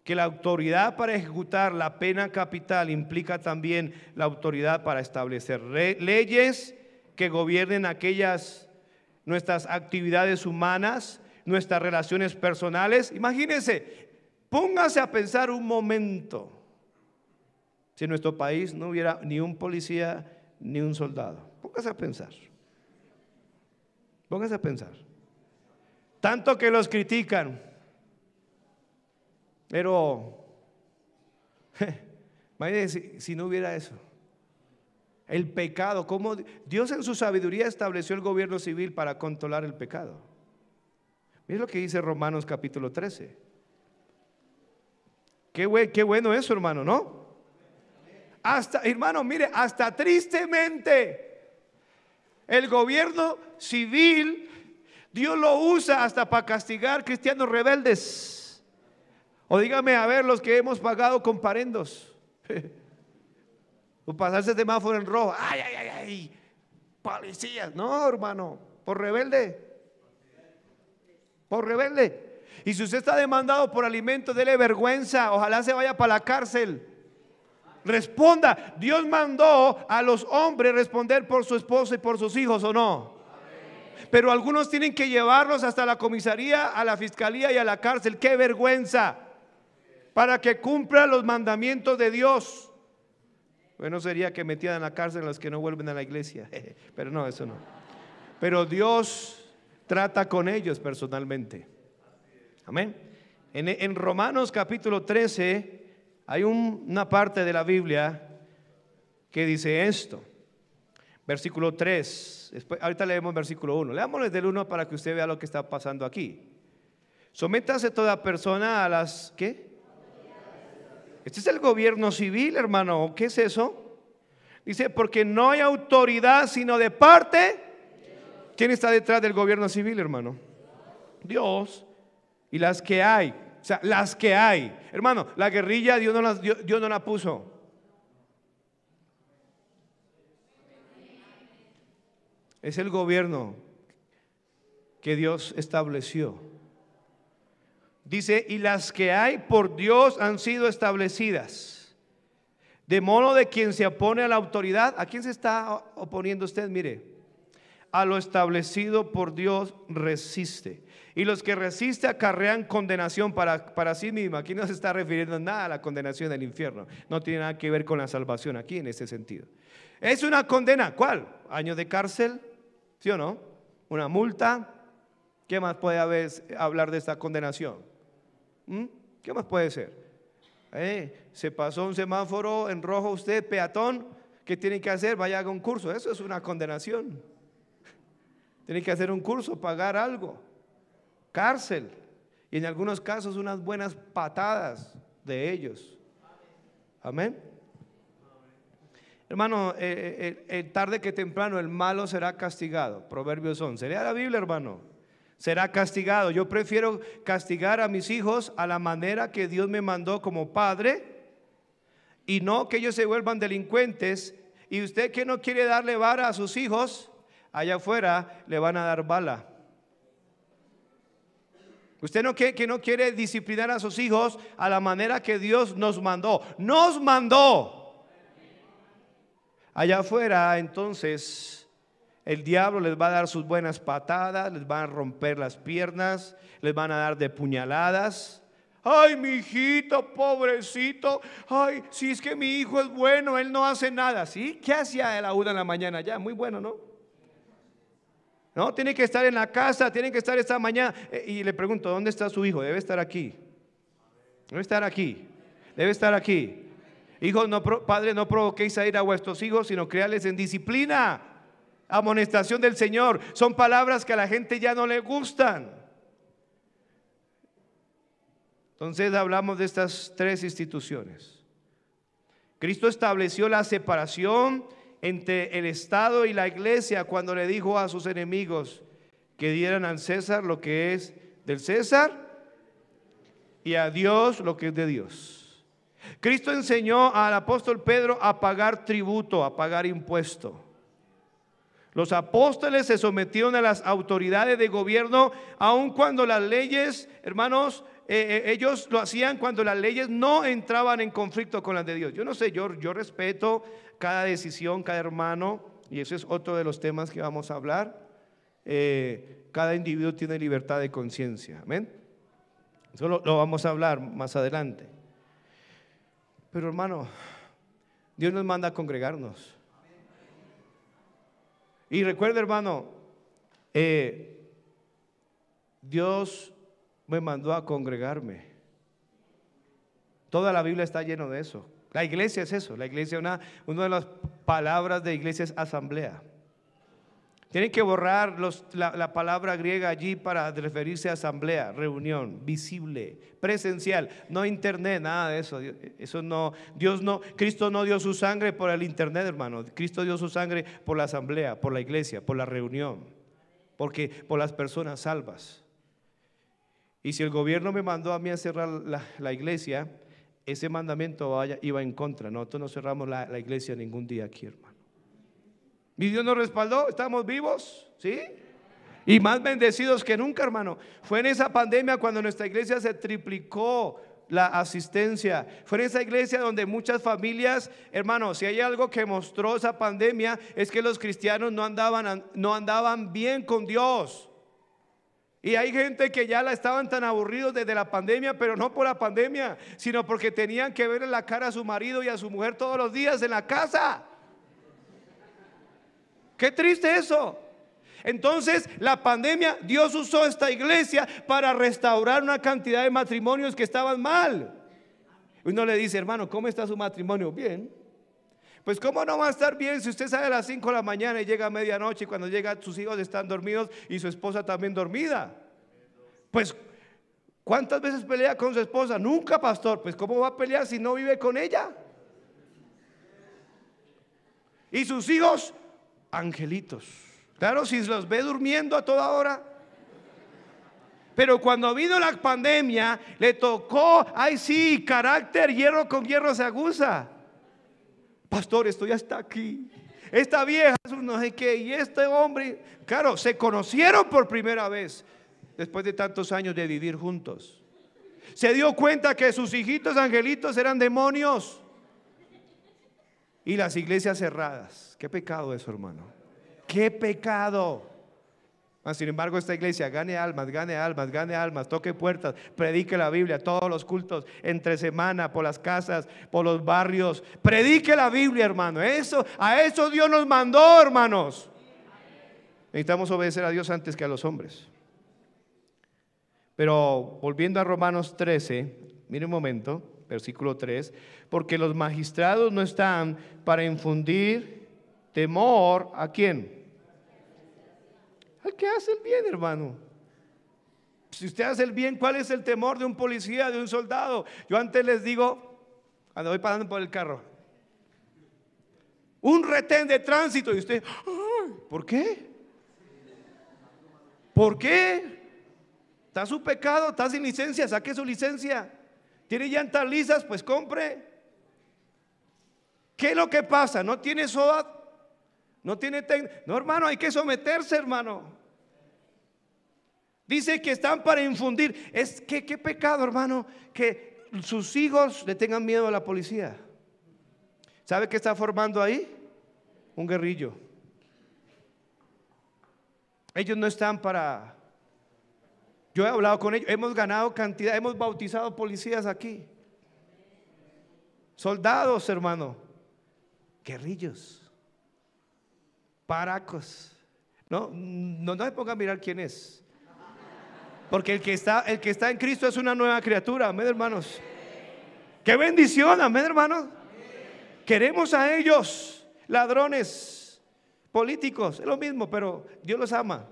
que la autoridad para ejecutar la pena capital implica también la autoridad para establecer leyes que gobiernen nuestras actividades humanas, nuestras relaciones personales. Imagínense. Póngase a pensar un momento si en nuestro país no hubiera ni un policía ni un soldado. Póngase a pensar. Póngase a pensar. Tanto que los critican. Pero imagínense si no hubiera eso. El pecado, cómo Dios en su sabiduría estableció el gobierno civil para controlar el pecado. Miren lo que dice Romanos capítulo 13. Qué bueno eso, hermano, ¿no? Hasta, hermano, mire, hasta tristemente el gobierno civil Dios lo usa hasta para castigar cristianos rebeldes. O dígame, a ver, los que hemos pagado comparendos o pasarse semáforo en rojo. Ay, policías. No, hermano, por rebelde. Por rebelde. Y si usted está demandado por alimentos, dele vergüenza, ojalá se vaya para la cárcel. Responda. Dios mandó a los hombres responder por su esposa y por sus hijos, ¿o no? Pero algunos tienen que llevarlos hasta la comisaría, a la fiscalía y a la cárcel. ¡Qué vergüenza! Para que cumplan los mandamientos de Dios. Bueno, sería que metieran en la cárcel a los que no vuelven a la iglesia. Pero no, eso no. Pero Dios trata con ellos personalmente. Amén. En Romanos capítulo 13 hay una parte de la Biblia que dice esto. Versículo 3. Ahorita leemos versículo 1. Leámoslo desde el 1 para que usted vea lo que está pasando aquí. Sométase toda persona a las ¿qué? Este es el gobierno civil, hermano. ¿Qué es eso? Dice, porque no hay autoridad sino de parte. ¿Quién está detrás del gobierno civil, hermano? Dios. Y las que hay, o sea, las que hay. Hermano, la guerrilla Dios no la puso. Es el gobierno. que Dios estableció. Dice, y las que hay por Dios han sido establecidas. De modo de quien se opone a la autoridad. ¿A quién se está oponiendo usted? Mire, a lo establecido por Dios resiste. Y los que resisten acarrean condenación para sí mismo. Aquí no se está refiriendo nada a la condenación del infierno. No tiene nada que ver con la salvación aquí en ese sentido. Es una condena. ¿Cuál? ¿Años de cárcel? ¿Sí o no? ¿Una multa? ¿Qué más puede hablar de esta condenación? ¿Qué más puede ser? Se pasó un semáforo en rojo usted, peatón. ¿Qué tiene que hacer? Vaya, haga un curso. Eso es una condenación. Tiene que hacer un curso, pagar algo. Cárcel. Y en algunos casos unas buenas patadas de ellos. Amén. Hermano, tarde que temprano el malo será castigado. Proverbios 11. Lea la Biblia, hermano. Será castigado. Yo prefiero castigar a mis hijos a la manera que Dios me mandó como padre, y no que ellos se vuelvan delincuentes. Y usted que no quiere darle vara a sus hijos, allá afuera le van a dar bala. Usted que no quiere disciplinar a sus hijos a la manera que Dios nos mandó. Nos mandó. Allá afuera, entonces, el diablo les va a dar sus buenas patadas, les van a romper las piernas, les van a dar de puñaladas. Ay, mi hijito, pobrecito. Ay, si es que mi hijo es bueno, él no hace nada. ¿Sí? ¿Qué hacía a la 1 de la mañana ya? Muy bueno, ¿no? No, tiene que estar en la casa, tiene que estar esta mañana. Y le pregunto, ¿dónde está su hijo? Debe estar aquí. Debe estar aquí. Debe estar aquí. Hijos, padre, no provoquéis a ir a vuestros hijos, sino criarles en disciplina. Amonestación del Señor. Son palabras que a la gente ya no le gustan. Entonces hablamos de estas tres instituciones. Cristo estableció la separación entre el Estado y la iglesia cuando le dijo a sus enemigos que dieran al César lo que es del César y a Dios lo que es de Dios. Cristo enseñó al apóstol Pedro a pagar tributo, a pagar impuesto. Los apóstoles se sometieron a las autoridades de gobierno, aun cuando las leyes, hermanos, ellos lo hacían cuando las leyes no entraban en conflicto con las de Dios. Yo no sé, yo respeto cada decisión, cada hermano, y ese es otro de los temas que vamos a hablar. Cada individuo tiene libertad de conciencia, amén. Eso lo vamos a hablar más adelante. Pero hermano, Dios nos manda a congregarnos. Y recuerda, hermano, Dios me mandó a congregarme. Toda la Biblia está lleno de eso. La iglesia es eso. La iglesia, una de las palabras de iglesia es asamblea. Tienen que borrar la palabra griega allí para referirse a asamblea, reunión, visible, presencial, no internet, nada de eso. Eso no, Cristo no dio su sangre por el internet, hermano. Cristo dio su sangre por la asamblea, por la iglesia, por la reunión, por las personas salvas. Y si el gobierno me mandó a mí a cerrar la iglesia, ese mandamiento iba en contra. Nosotros no cerramos la iglesia ningún día aquí, hermano. Mi Dios nos respaldó, estamos vivos, ¿sí? Y más bendecidos que nunca, hermano. Fue en esa pandemia cuando nuestra iglesia se triplicó la asistencia. Fue en esa iglesia donde muchas familias, hermano, si hay algo que mostró esa pandemia, es que los cristianos no andaban bien con Dios. Y hay gente que ya estaban tan aburridos desde la pandemia, pero no por la pandemia, sino porque tenían que ver en la cara a su marido y a su mujer todos los días en la casa. Qué triste eso. Entonces la pandemia, Dios usó esta iglesia para restaurar una cantidad de matrimonios que estaban mal. Uno le dice, hermano, ¿cómo está su matrimonio? Bien. Pues ¿cómo no va a estar bien si usted sale a las 5 de la mañana y llega a medianoche, y cuando llega sus hijos están dormidos y su esposa también dormida? Pues ¿cuántas veces pelea con su esposa? Nunca, pastor. Pues ¿cómo va a pelear si no vive con ella? Y sus hijos, angelitos. Claro, si los ve durmiendo a toda hora. Pero cuando vino la pandemia, le tocó, ay sí, carácter, hierro con hierro se aguza. Pastor, estoy hasta aquí. esta vieja, no sé qué, y este hombre, claro, se conocieron por primera vez después de tantos años de vivir juntos. Se dio cuenta que sus hijitos angelitos eran demonios y las iglesias cerradas. Qué pecado eso, hermano. Qué pecado. Mas, sin embargo, esta iglesia gane almas, gane almas, gane almas, toque puertas, predique la Biblia, todos los cultos, entre semana, por las casas, por los barrios. Predique la Biblia, hermano. A eso Dios nos mandó, hermanos. Necesitamos obedecer a Dios antes que a los hombres. Pero volviendo a Romanos 13, mire un momento, versículo 3, porque los magistrados no están para infundir temor ¿a quién? Al que hace el bien, hermano. Si usted hace el bien, ¿cuál es el temor de un policía, de un soldado? Yo antes les digo, cuando voy pasando por el carro, un retén de tránsito y usted, ¿por qué? ¿Por qué? Está su pecado, está sin licencia, saque su licencia. ¿Tiene llantas lisas? Pues compre. ¿Qué es lo que pasa? ¿No tiene SOAT? ¿No tiene No, hermano, hay que someterse, hermano. Dice que están para infundir. ¿Qué pecado, hermano? Que sus hijos le tengan miedo a la policía. ¿Sabe qué está formando ahí? Un guerrillo. Ellos no están para... Yo he hablado con ellos, hemos ganado cantidad, hemos bautizado policías aquí. Soldados, hermano. Guerrillos. Paracos. No se ponga a mirar quién es. Porque el que está en Cristo es una nueva criatura. Amén, hermanos. Qué bendición, amén, hermanos. Queremos a ellos, ladrones, políticos, es lo mismo, pero Dios los ama.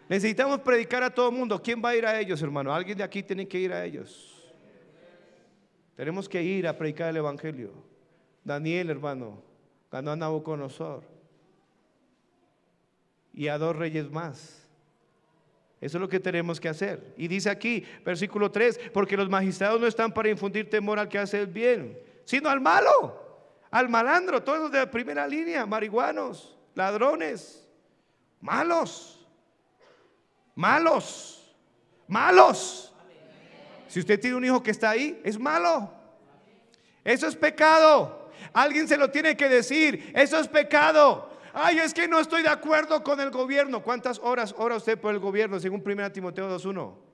Necesitamos predicar a todo el mundo. ¿Quién va a ir a ellos, hermano? Alguien de aquí tiene que ir a ellos. Tenemos que ir a predicar el evangelio. Daniel, hermano, ganó a Nabucodonosor y a 2 reyes más. Eso es lo que tenemos que hacer. Y dice aquí, versículo 3, porque los magistrados no están para infundir temor al que hace el bien, sino al malo, al malandro, todos los de la primera línea, marihuanos, ladrones, malos. Malos, malos. Si usted tiene un hijo que está ahí, es malo. Eso es pecado. Alguien se lo tiene que decir. Eso es pecado. Ay, es que no estoy de acuerdo con el gobierno. ¿Cuántas horas ora usted por el gobierno según 1 Timoteo 2:1?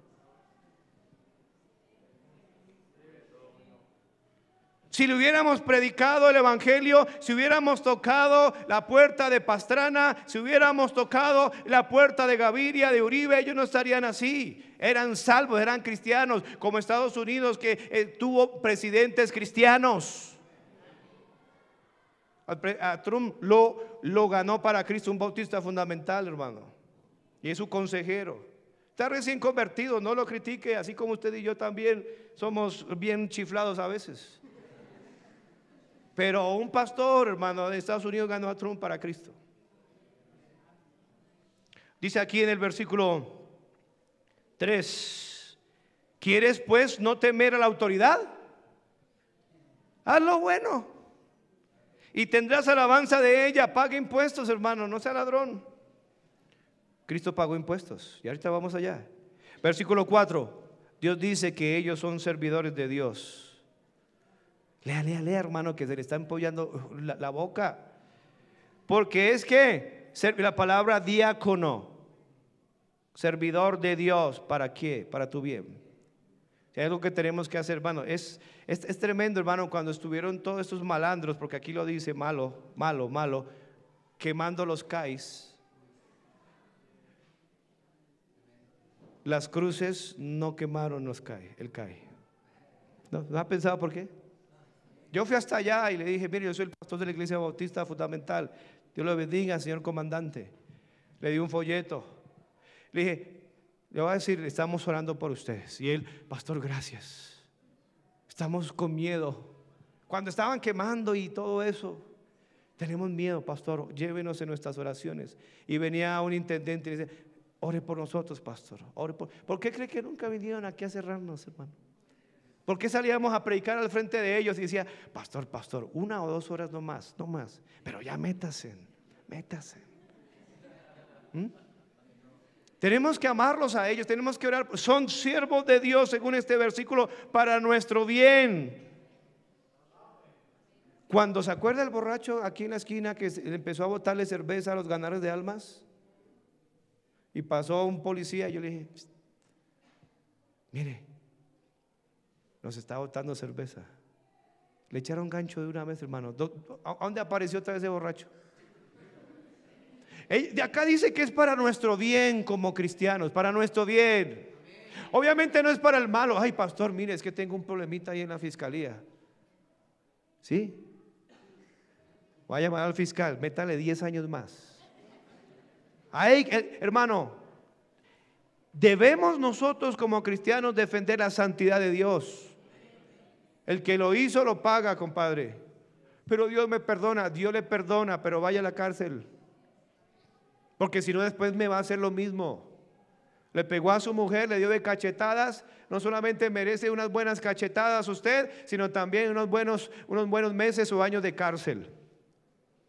Si le hubiéramos predicado el evangelio, si hubiéramos tocado la puerta de Pastrana, si hubiéramos tocado la puerta de Gaviria, de Uribe, ellos no estarían así. Eran salvos, eran cristianos, como Estados Unidos que tuvo presidentes cristianos. A Trump lo ganó para Cristo, un bautista fundamental, hermano, y es su consejero. Está recién convertido, no lo critique, así como usted y yo también somos bien chiflados a veces. Pero un pastor, hermano, de Estados Unidos ganó a Trump para Cristo. Dice aquí en el versículo 3: ¿quieres pues no temer a la autoridad? Haz lo bueno y tendrás alabanza de ella. Paga impuestos, hermano, no sea ladrón. Cristo pagó impuestos y ahorita vamos allá. Versículo 4: Dios dice que ellos son servidores de Dios. Lea, hermano, que se le está empollando la boca. Porque es que la palabra diácono, servidor de Dios, ¿para qué? Para tu bien. Es algo que tenemos que hacer, hermano. Es tremendo, hermano, cuando estuvieron todos estos malandros, porque aquí lo dice malo, quemando los cais. Las cruces no quemaron el CAI. ¿No ha pensado por qué? Yo fui hasta allá y le dije: mire, yo soy el pastor de la iglesia bautista fundamental. Dios lo bendiga, señor comandante. Le di un folleto. Le dije: le voy a decir, estamos orando por ustedes. Y él: pastor, gracias. Estamos con miedo. Cuando estaban quemando y todo eso, tenemos miedo, pastor, llévenos en nuestras oraciones. Y venía un intendente y dice: ore por nosotros, pastor. ¿Por qué cree que nunca vinieron aquí a cerrarnos, hermano? ¿Por qué salíamos a predicar al frente de ellos y decía, pastor, 1 o 2 horas no más, pero ya métase. Tenemos que amarlos a ellos, tenemos que orar. Son siervos de Dios, según este versículo, para nuestro bien. Cuando se acuerda el borracho aquí en la esquina que empezó a botarle cerveza a los ganadores de almas y pasó un policía, yo le dije, mire, nos está botando cerveza. Le echaron gancho de una vez, hermano. ¿A dónde apareció otra vez ese borracho? De acá dice que es para nuestro bien como cristianos, para nuestro bien. Obviamente no es para el malo. Ay, pastor, mire, es que tengo un problemita ahí en la fiscalía. ¿Sí? Voy a llamar al fiscal, métale 10 años más. Ay, hermano, debemos nosotros como cristianos defender la santidad de Dios. El que lo hizo lo paga, compadre. Pero Dios me perdona, Dios le perdona, pero vaya a la cárcel. Porque si no después me va a hacer lo mismo. Le pegó a su mujer, le dio de cachetadas. No solamente merece unas buenas cachetadas usted, sino también unos buenos meses o años de cárcel.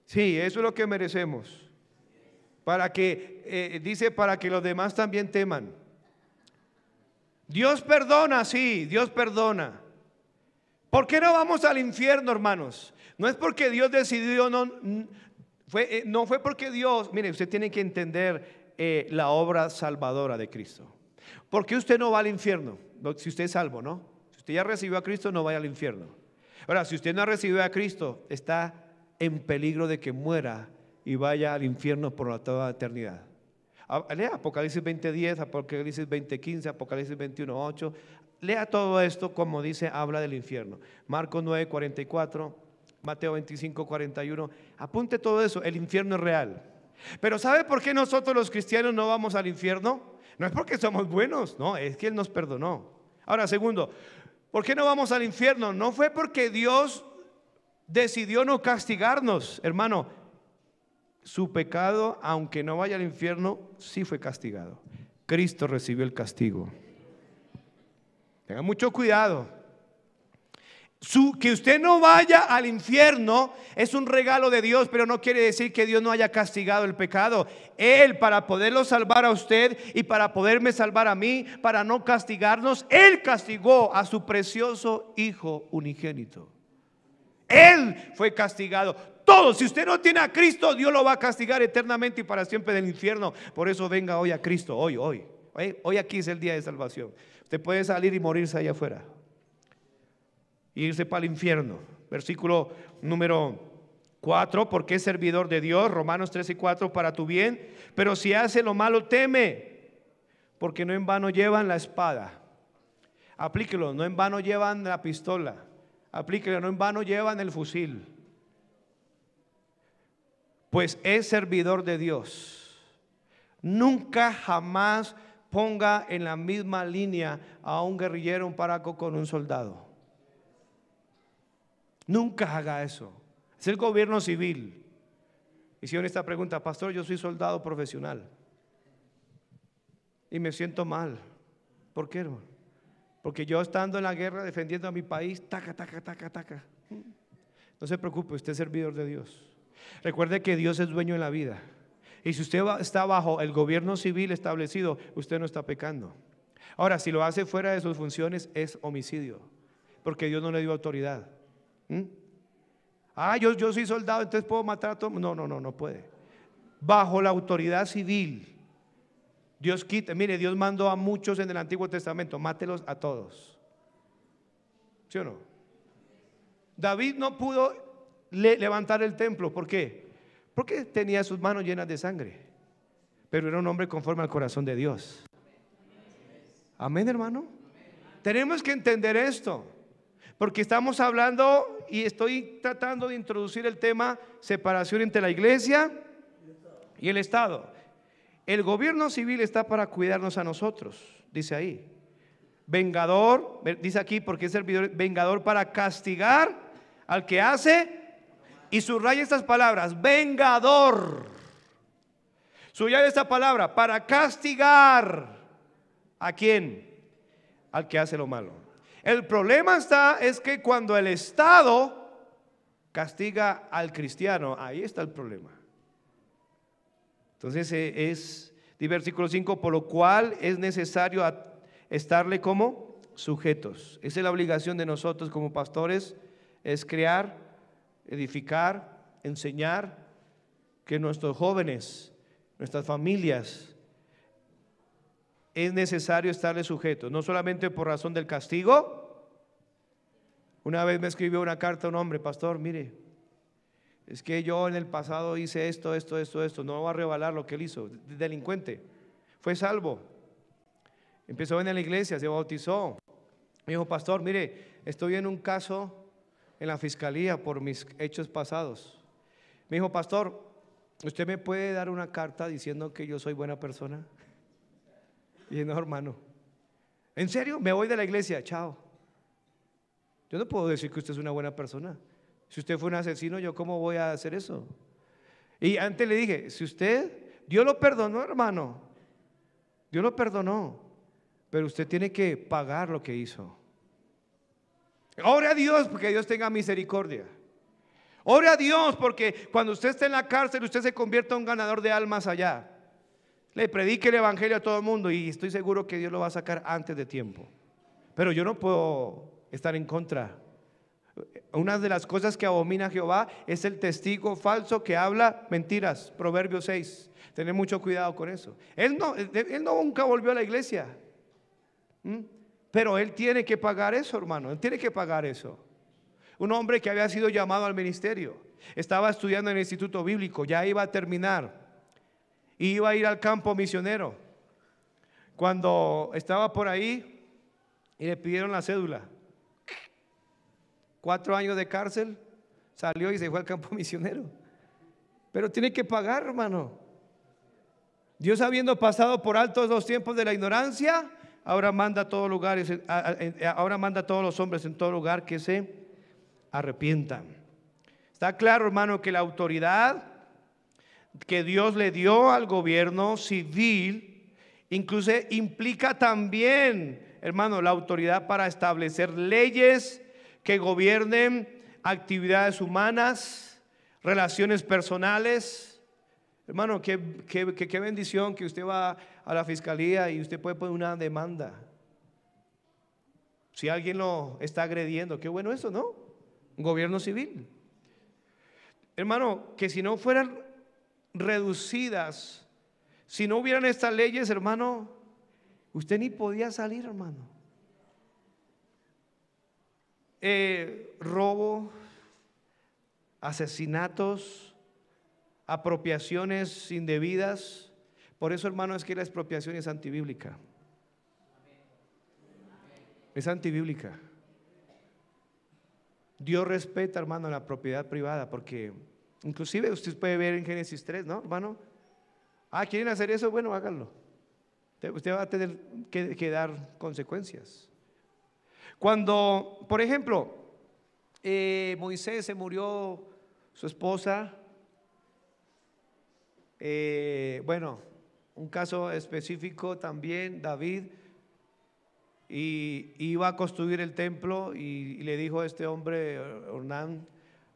Sí, eso es lo que merecemos. Para que, dice, para que los demás también teman. Dios perdona, sí, Dios perdona. ¿Por qué no vamos al infierno, hermanos? No es porque Dios decidió, no fue porque Dios, mire, usted tiene que entender la obra salvadora de Cristo. ¿Por qué usted no va al infierno? Si usted es salvo, ¿no? Si usted ya recibió a Cristo, no vaya al infierno. Ahora, si usted no ha recibido a Cristo, está en peligro de que muera y vaya al infierno por toda la eternidad. Lea Apocalipsis 20:10, Apocalipsis 20:15, Apocalipsis 21:8. Lea todo esto como dice, habla del infierno. Marcos 9:44, Mateo 25:41. Apunte todo eso, el infierno es real. Pero ¿sabe por qué nosotros los cristianos no vamos al infierno? No es porque somos buenos, no, es que Él nos perdonó. Ahora, segundo, ¿por qué no vamos al infierno? No fue porque Dios decidió no castigarnos, hermano. Su pecado, aunque no vaya al infierno, sí fue castigado. Cristo recibió el castigo. Tenga mucho cuidado. Que usted no vaya al infierno es un regalo de Dios, pero no quiere decir que Dios no haya castigado el pecado. Él, para poderlo salvar a usted y para poderme salvar a mí, para no castigarnos, Él castigó a su precioso Hijo unigénito. Él fue castigado. Todo, si usted no tiene a Cristo, Dios lo va a castigar eternamente y para siempre del infierno. Por eso venga hoy a Cristo, hoy aquí es el día de salvación. Usted puede salir y morirse allá afuera, irse para el infierno. Versículo número 4, porque es servidor de Dios, Romanos 13:4, para tu bien. Pero si hace lo malo, teme, porque no en vano llevan la espada. Aplíquelo, no en vano llevan la pistola. Aplíquelo, no en vano llevan el fusil. Pues es servidor de Dios. Nunca jamás ponga en la misma línea a un guerrillero, un paraco con un soldado. Nunca haga eso. Es el gobierno civil. Hicieron esta pregunta: pastor, yo soy soldado profesional y me siento mal. ¿Por qué, hermano? Porque yo estando en la guerra defendiendo a mi país, taca. No se preocupe, usted es servidor de Dios. Recuerde que Dios es dueño de la vida. Y si usted está bajo el gobierno civil establecido, usted no está pecando. Ahora, si lo hace fuera de sus funciones, es homicidio, porque Dios no le dio autoridad. Yo soy soldado, entonces puedo matar a todo. No puede. Bajo la autoridad civil, Dios quita. Mire, Dios mandó a muchos en el Antiguo Testamento: mátelos a todos. ¿Sí o no? David no pudo levantar el templo. ¿Por qué? Porque tenía sus manos llenas de sangre, pero era un hombre conforme al corazón de Dios. Amén, hermano. Tenemos que entender esto, porque estamos hablando y estoy tratando de introducir el tema separación entre la iglesia y el Estado. El gobierno civil está para cuidarnos a nosotros, dice ahí. Vengador, dice aquí, porque es servidor, vengador para castigar al que hace. Y subraya estas palabras: vengador. Subraya esta palabra: para castigar. ¿A quién? Al que hace lo malo. El problema es que cuando el Estado castiga al cristiano, ahí está el problema. Entonces es versículo 5, por lo cual es necesario estarle como sujetos. Esa es la obligación de nosotros como pastores, es crear, edificar, enseñar, que nuestros jóvenes, nuestras familias, es necesario estarle sujetos, no solamente por razón del castigo. Una vez me escribió una carta un hombre: pastor, mire, es que yo en el pasado hice esto, no voy a revelar lo que él hizo, delincuente, fue salvo, empezó a venir a la iglesia, se bautizó. Me dijo: pastor, mire, estoy en un caso en la fiscalía por mis hechos pasados. Me dijo: pastor, ¿usted me puede dar una carta diciendo que yo soy buena persona? Y dije: no, hermano, ¿en serio? Me voy de la iglesia, chao. Yo no puedo decir que usted es una buena persona. Si usted fue un asesino, ¿yo cómo voy a hacer eso? Y antes le dije: si Dios lo perdonó, hermano, Dios lo perdonó, pero usted tiene que pagar lo que hizo. Ore a Dios porque Dios tenga misericordia. Ore a Dios porque cuando usted esté en la cárcel, usted se convierta en un ganador de almas allá. Le predique el evangelio a todo el mundo y estoy seguro que Dios lo va a sacar antes de tiempo. Pero yo no puedo estar en contra. Una de las cosas que abomina Jehová es el testigo falso que habla mentiras. Proverbios 6. Tener mucho cuidado con eso. Él nunca volvió a la iglesia. Pero él tiene que pagar eso, hermano. Él tiene que pagar eso. Un hombre que había sido llamado al ministerio, estaba estudiando en el instituto bíblico, ya iba a terminar. Iba a ir al campo misionero. Cuando estaba por ahí y le pidieron la cédula, 4 años de cárcel, salió y se fue al campo misionero. Pero tiene que pagar, hermano. Dios, habiendo pasado por alto los tiempos de la ignorancia, ahora manda a todos lugares, ahora manda a todos los hombres en todo lugar que se arrepientan. Está claro, hermano, que la autoridad que Dios le dio al gobierno civil incluso implica también, hermano, la autoridad para establecer leyes que gobiernen actividades humanas, relaciones personales. Hermano, qué bendición que usted va a la fiscalía y usted puede poner una demanda si alguien lo está agrediendo. Qué bueno eso, ¿no? Un gobierno civil. Hermano, que si no fueran reducidas, si no hubieran estas leyes, hermano, usted ni podía salir, hermano. Robo, asesinatos, apropiaciones indebidas. Por eso, hermano, es que la expropiación es antibíblica. Es antibíblica. Dios respeta, hermano, la propiedad privada, porque inclusive usted puede ver en Génesis 3, ¿no, hermano? ¿Quieren hacer eso? Bueno, háganlo. Usted va a tener que dar consecuencias. Cuando, por ejemplo, Moisés se murió su esposa, bueno, un caso específico también, David, y iba a construir el templo y le dijo a este hombre, Ornán,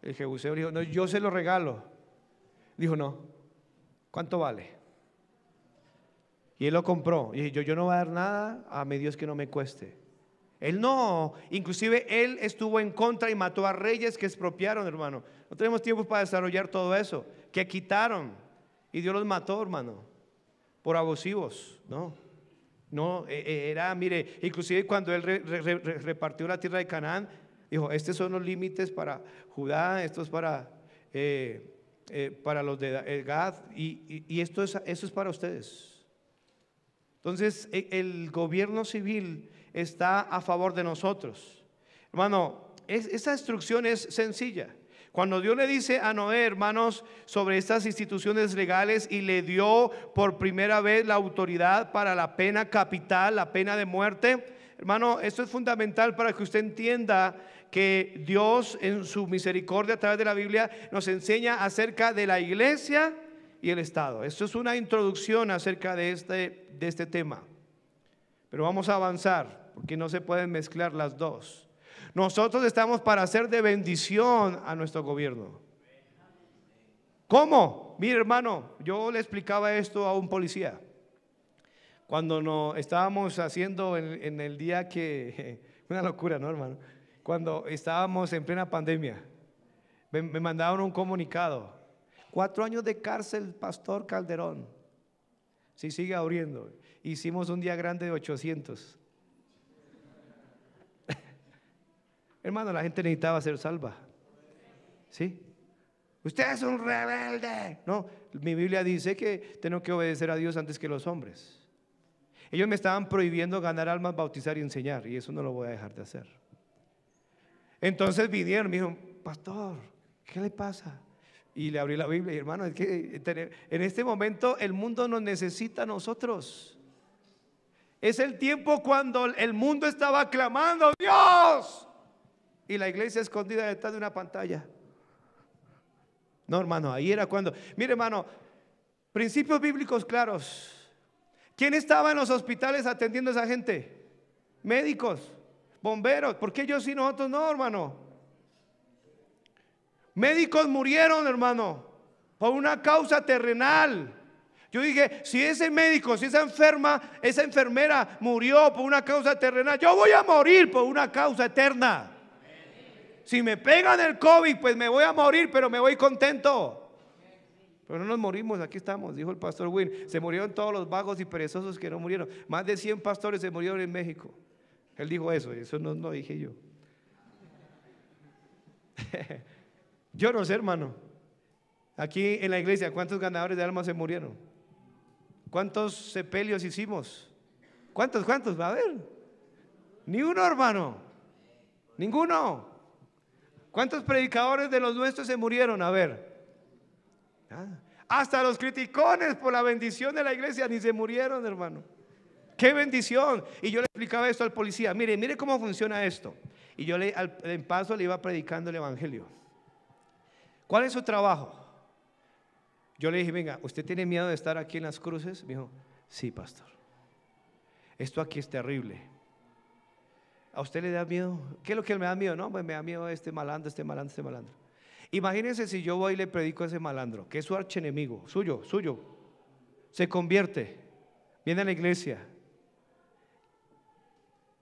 el jebuseo, le dijo: no, yo se lo regalo. Dijo: no, ¿cuánto vale? Y él lo compró. Y yo no voy a dar nada a mi Dios que no me cueste. Él no, inclusive él estuvo en contra y mató a reyes que expropiaron, hermano. No tenemos tiempo para desarrollar todo eso, que quitaron y Dios los mató, hermano, por abusivos, no, era, mire, inclusive cuando él repartió la tierra de Canaán, dijo: estos son los límites para Judá, estos para los de Gad, y eso es para ustedes. Entonces el gobierno civil está a favor de nosotros, hermano. Esa instrucción es sencilla. Cuando Dios le dice a Noé, hermanos, sobre estas instituciones legales y le dio por primera vez la autoridad para la pena capital, la pena de muerte, hermano, esto es fundamental para que usted entienda que Dios en su misericordia a través de la Biblia nos enseña acerca de la iglesia y el Estado. Esto es una introducción acerca de este tema, pero vamos a avanzar. porque no se pueden mezclar las dos. Nosotros estamos para hacer de bendición a nuestro gobierno. ¿Cómo? Mire, hermano, yo le explicaba esto a un policía cuando nos estábamos haciendo en el día que, una locura, ¿no, hermano? Cuando estábamos en plena pandemia, me mandaron un comunicado: 4 años de cárcel, Pastor Calderón, si sigue abriendo. Hicimos un día grande de 800. Hermano, la gente necesitaba ser salva. ¿Sí? Usted es un rebelde. No, mi Biblia dice que tengo que obedecer a Dios antes que los hombres. Ellos me estaban prohibiendo ganar almas, bautizar y enseñar, y eso no lo voy a dejar de hacer. Entonces vinieron, me dijeron: pastor, ¿qué le pasa? Y le abrí la Biblia y, hermano, es que en este momento el mundo nos necesita a nosotros. Es el tiempo cuando el mundo estaba clamando: Dios, y la iglesia escondida detrás de una pantalla. No, hermano, ahí era cuando, mire, hermano, principios bíblicos claros. ¿Quién estaba en los hospitales atendiendo a esa gente? Médicos, bomberos. ¿Por qué ellos sí, nosotros no, hermano? Médicos murieron, hermano, por una causa terrenal. Yo dije: si ese médico, si esa enfermera murió por una causa terrenal, yo voy a morir por una causa eterna. Si me pegan el COVID, pues me voy a morir, pero me voy contento. Pero no nos morimos, aquí estamos, dijo el pastor Win. Se murieron todos los vagos y perezosos que no murieron. Más de 100 pastores se murieron en México. Él dijo eso no lo dije yo. Yo no sé, hermano. Aquí en la iglesia, ¿cuántos ganadores de almas se murieron? ¿Cuántos sepelios hicimos? ¿Cuántos? A ver. Ni uno, hermano. Ninguno. ¿Cuántos predicadores de los nuestros se murieron? A ver. Hasta los criticones por la bendición de la iglesia ni se murieron, hermano. ¡Qué bendición! Y yo le explicaba esto al policía: mire cómo funciona esto. Y yo en paso le iba predicando el evangelio. ¿Cuál es su trabajo? Yo le dije: venga, ¿usted tiene miedo de estar aquí en las cruces? Me dijo: sí, pastor, esto aquí es terrible. ¿A usted le da miedo? ¿Qué es lo que me da miedo? No, pues me da miedo este malandro. Imagínense si yo voy y le predico a ese malandro, que es su archienemigo, suyo, se convierte, viene a la iglesia.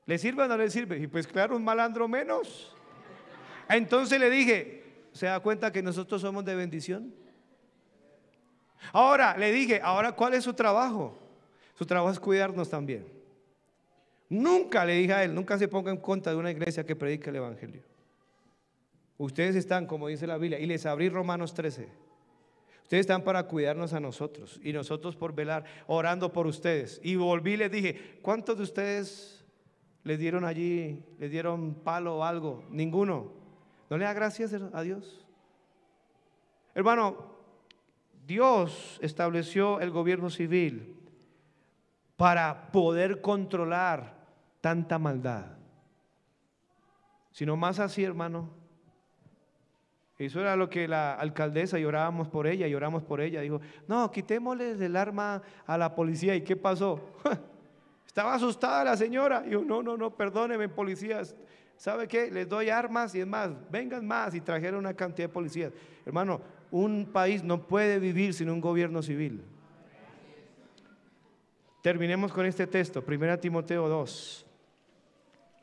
¿Le sirve o no le sirve? Y pues claro, un malandro menos. Entonces le dije: ¿se da cuenta que nosotros somos de bendición? Ahora le dije: ahora, ¿cuál es su trabajo? Su trabajo es cuidarnos también. Nunca le dije a él: nunca se ponga en contra de una iglesia que predica el evangelio. Ustedes están, como dice la Biblia, y les abrí Romanos 13. Ustedes están para cuidarnos a nosotros, y nosotros por velar, orando por ustedes. Y volví y les dije: ¿cuántos de ustedes les dieron palo o algo? Ninguno. ¿No le da gracias a Dios? Hermano, Dios estableció el gobierno civil para poder controlar tanta maldad. Si no más así, hermano. Eso era lo que la alcaldesa, y orábamos por ella, dijo: no, quitémosle el arma a la policía. ¿Y qué pasó? Estaba asustada la señora. Y yo: no, perdónenme, policías, ¿sabe qué? Les doy armas, y es más, vengan más. Y trajeron una cantidad de policías. Hermano, un país no puede vivir sin un gobierno civil. Terminemos con este texto, 1 Timoteo 2,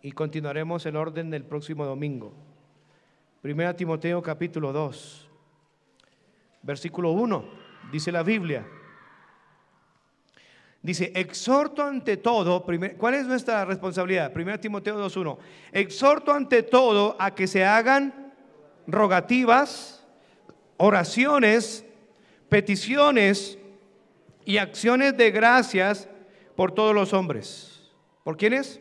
y continuaremos el orden del próximo domingo. 1 Timoteo capítulo 2, versículo 1, dice la Biblia. Dice: exhorto ante todo. ¿Cuál es nuestra responsabilidad? 1 Timoteo 2:1. Exhorto ante todo a que se hagan rogativas, oraciones, peticiones y acciones de gracias por todos los hombres. ¿Por quiénes?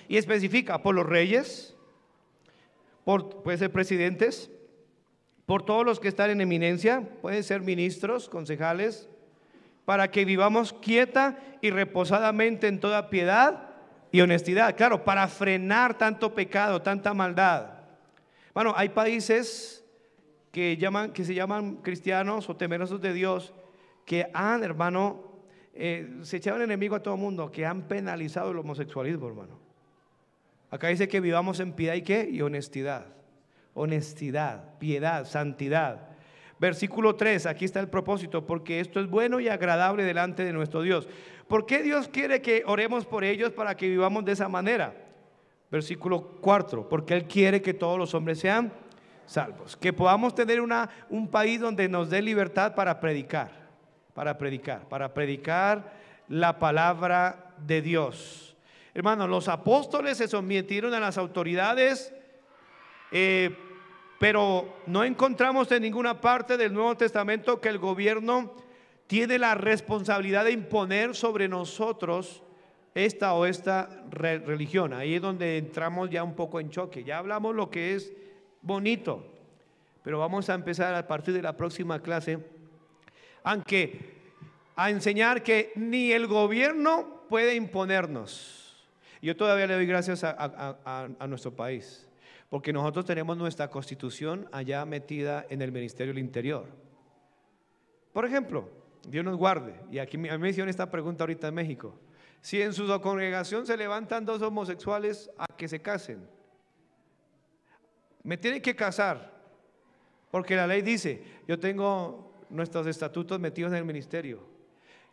Y especifica: por los reyes, puede ser presidentes, por todos los que están en eminencia, pueden ser ministros, concejales, para que vivamos quieta y reposadamente en toda piedad y honestidad. Claro, para frenar tanto pecado, tanta maldad. Bueno, hay países que se llaman cristianos o temerosos de Dios, que han, hermano, se echaban enemigo a todo el mundo, que han penalizado el homosexualismo, hermano. Acá dice que vivamos en piedad y ¿qué? Y honestidad. Honestidad, piedad, santidad. Versículo 3, aquí está el propósito, porque esto es bueno y agradable delante de nuestro Dios. ¿Por qué Dios quiere que oremos por ellos para que vivamos de esa manera? Versículo 4, porque Él quiere que todos los hombres sean salvos, que podamos tener un país donde nos dé libertad para predicar la palabra de Dios. Hermanos, los apóstoles se sometieron a las autoridades, pero no encontramos en ninguna parte del Nuevo Testamento que el gobierno tiene la responsabilidad de imponer sobre nosotros esta o esta religión. Ahí es donde entramos ya un poco en choque. Ya hablamos lo que es bonito, pero vamos a empezar a partir de la próxima clase a enseñar que ni el gobierno puede imponernos. Yo todavía le doy gracias a nuestro país, porque nosotros tenemos nuestra constitución allá metida en el Ministerio del Interior. Por ejemplo, Dios nos guarde, y aquí a mí me hicieron esta pregunta ahorita en México: si en su congregación se levantan dos homosexuales a que se casen, me tienen que casar, porque la ley dice, yo tengo nuestros estatutos metidos en el ministerio.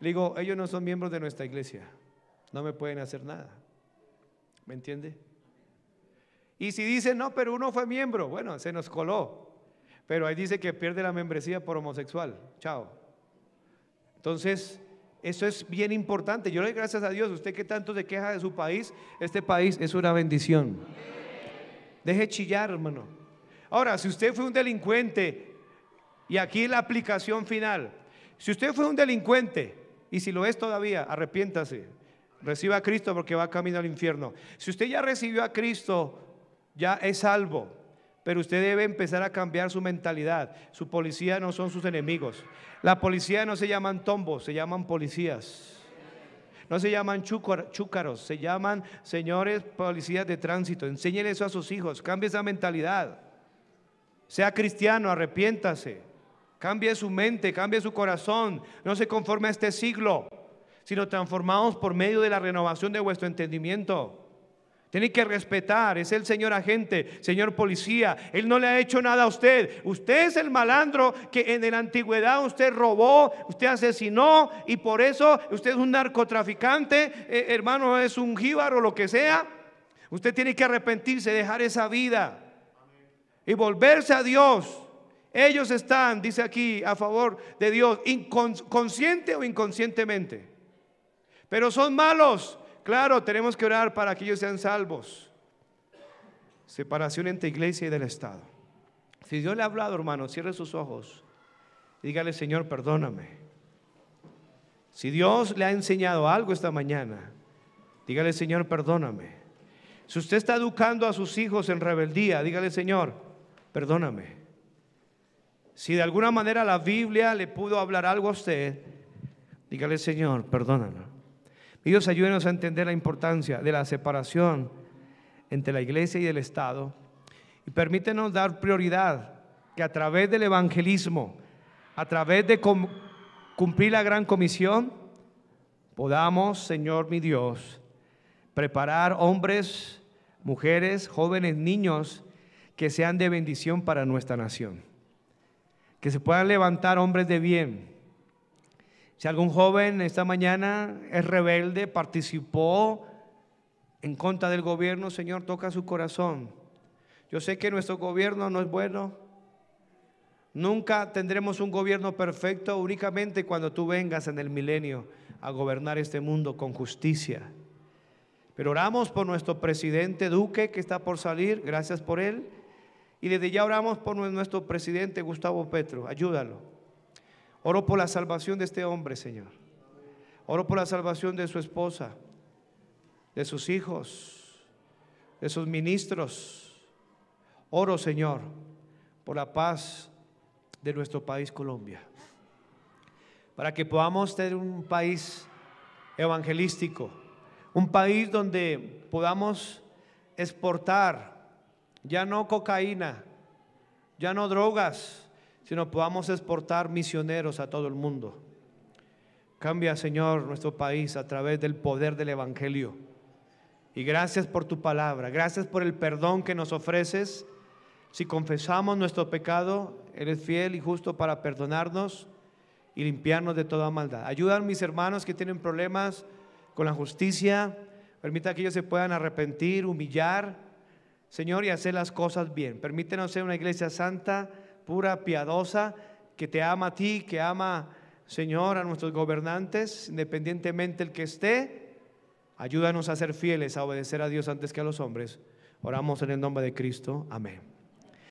Le digo, ellos no son miembros de nuestra iglesia, no me pueden hacer nada. ¿Me entiende? Y si dicen, no, pero uno fue miembro, bueno, se nos coló, pero ahí dice que pierde la membresía por homosexual. Chao. Entonces, eso es bien importante. Yo le doy gracias a Dios. Usted que tanto se queja de su país, este país es una bendición. Deje chillar, hermano. Ahora, si usted fue un delincuente, y aquí la aplicación final, si usted fue un delincuente, y si lo es todavía, arrepiéntase, reciba a Cristo, porque va camino al infierno. Si usted ya recibió a Cristo, ya es salvo, pero usted debe empezar a cambiar su mentalidad. Su policía no son sus enemigos. La policía no se llaman tombos, se llaman policías. No se llaman chúcaros, se llaman señores policías de tránsito. Enséñele eso a sus hijos, cambie esa mentalidad. Sea cristiano, arrepiéntase, cambie su mente, cambie su corazón. No se conforme a este siglo, sino transformados por medio de la renovación de vuestro entendimiento. Tiene que respetar, es el señor agente, señor policía. Él no le ha hecho nada a usted. Usted es el malandro que en la antigüedad usted robó, usted asesinó, y por eso usted es un narcotraficante, hermano, es un jíbaro, lo que sea. Usted tiene que arrepentirse, dejar esa vida y volverse a Dios. Ellos están, dice aquí, a favor de Dios, consciente o inconscientemente, pero son malos. Claro, tenemos que orar para que ellos sean salvos. Separación entre iglesia y del Estado. Si Dios le ha hablado, hermano, cierre sus ojos, dígale, Señor, perdóname. Si Dios le ha enseñado algo esta mañana, dígale, Señor, perdóname. Si usted está educando a sus hijos en rebeldía, dígale, Señor, perdóname. Si de alguna manera la Biblia le pudo hablar algo a usted, dígale, Señor, perdóname. Dios, ayúdenos a entender la importancia de la separación entre la iglesia y el Estado, y permítenos dar prioridad que a través del evangelismo, a través de cumplir la gran comisión, podamos, Señor mi Dios, preparar hombres, mujeres, jóvenes, niños que sean de bendición para nuestra nación, que se puedan levantar hombres de bien. Si algún joven esta mañana es rebelde, participó en contra del gobierno, Señor, toca su corazón. Yo sé que nuestro gobierno no es bueno. Nunca tendremos un gobierno perfecto, únicamente cuando tú vengas en el milenio a gobernar este mundo con justicia. Pero oramos por nuestro presidente Duque, que está por salir, gracias por él. Y desde ya oramos por nuestro presidente Gustavo Petro, ayúdalo. Oro por la salvación de este hombre, Señor. Oro por la salvación de su esposa, de sus hijos, de sus ministros. Oro, Señor, por la paz de nuestro país, Colombia, para que podamos tener un país evangelístico, un país donde podamos exportar ya no cocaína, ya no drogas, sino podamos exportar misioneros a todo el mundo. Cambia, Señor, nuestro país a través del poder del Evangelio. Y gracias por tu palabra, gracias por el perdón que nos ofreces. Si confesamos nuestro pecado, eres fiel y justo para perdonarnos y limpiarnos de toda maldad. Ayuda a mis hermanos que tienen problemas con la justicia. Permita que ellos se puedan arrepentir, humillar, Señor, y hacer las cosas bien. Permítenos ser una iglesia santa, pura, piadosa, que te ama a ti, que ama, Señor, a nuestros gobernantes, independientemente el que esté. Ayúdanos a ser fieles, a obedecer a Dios antes que a los hombres. Oramos en el nombre de Cristo. Amén.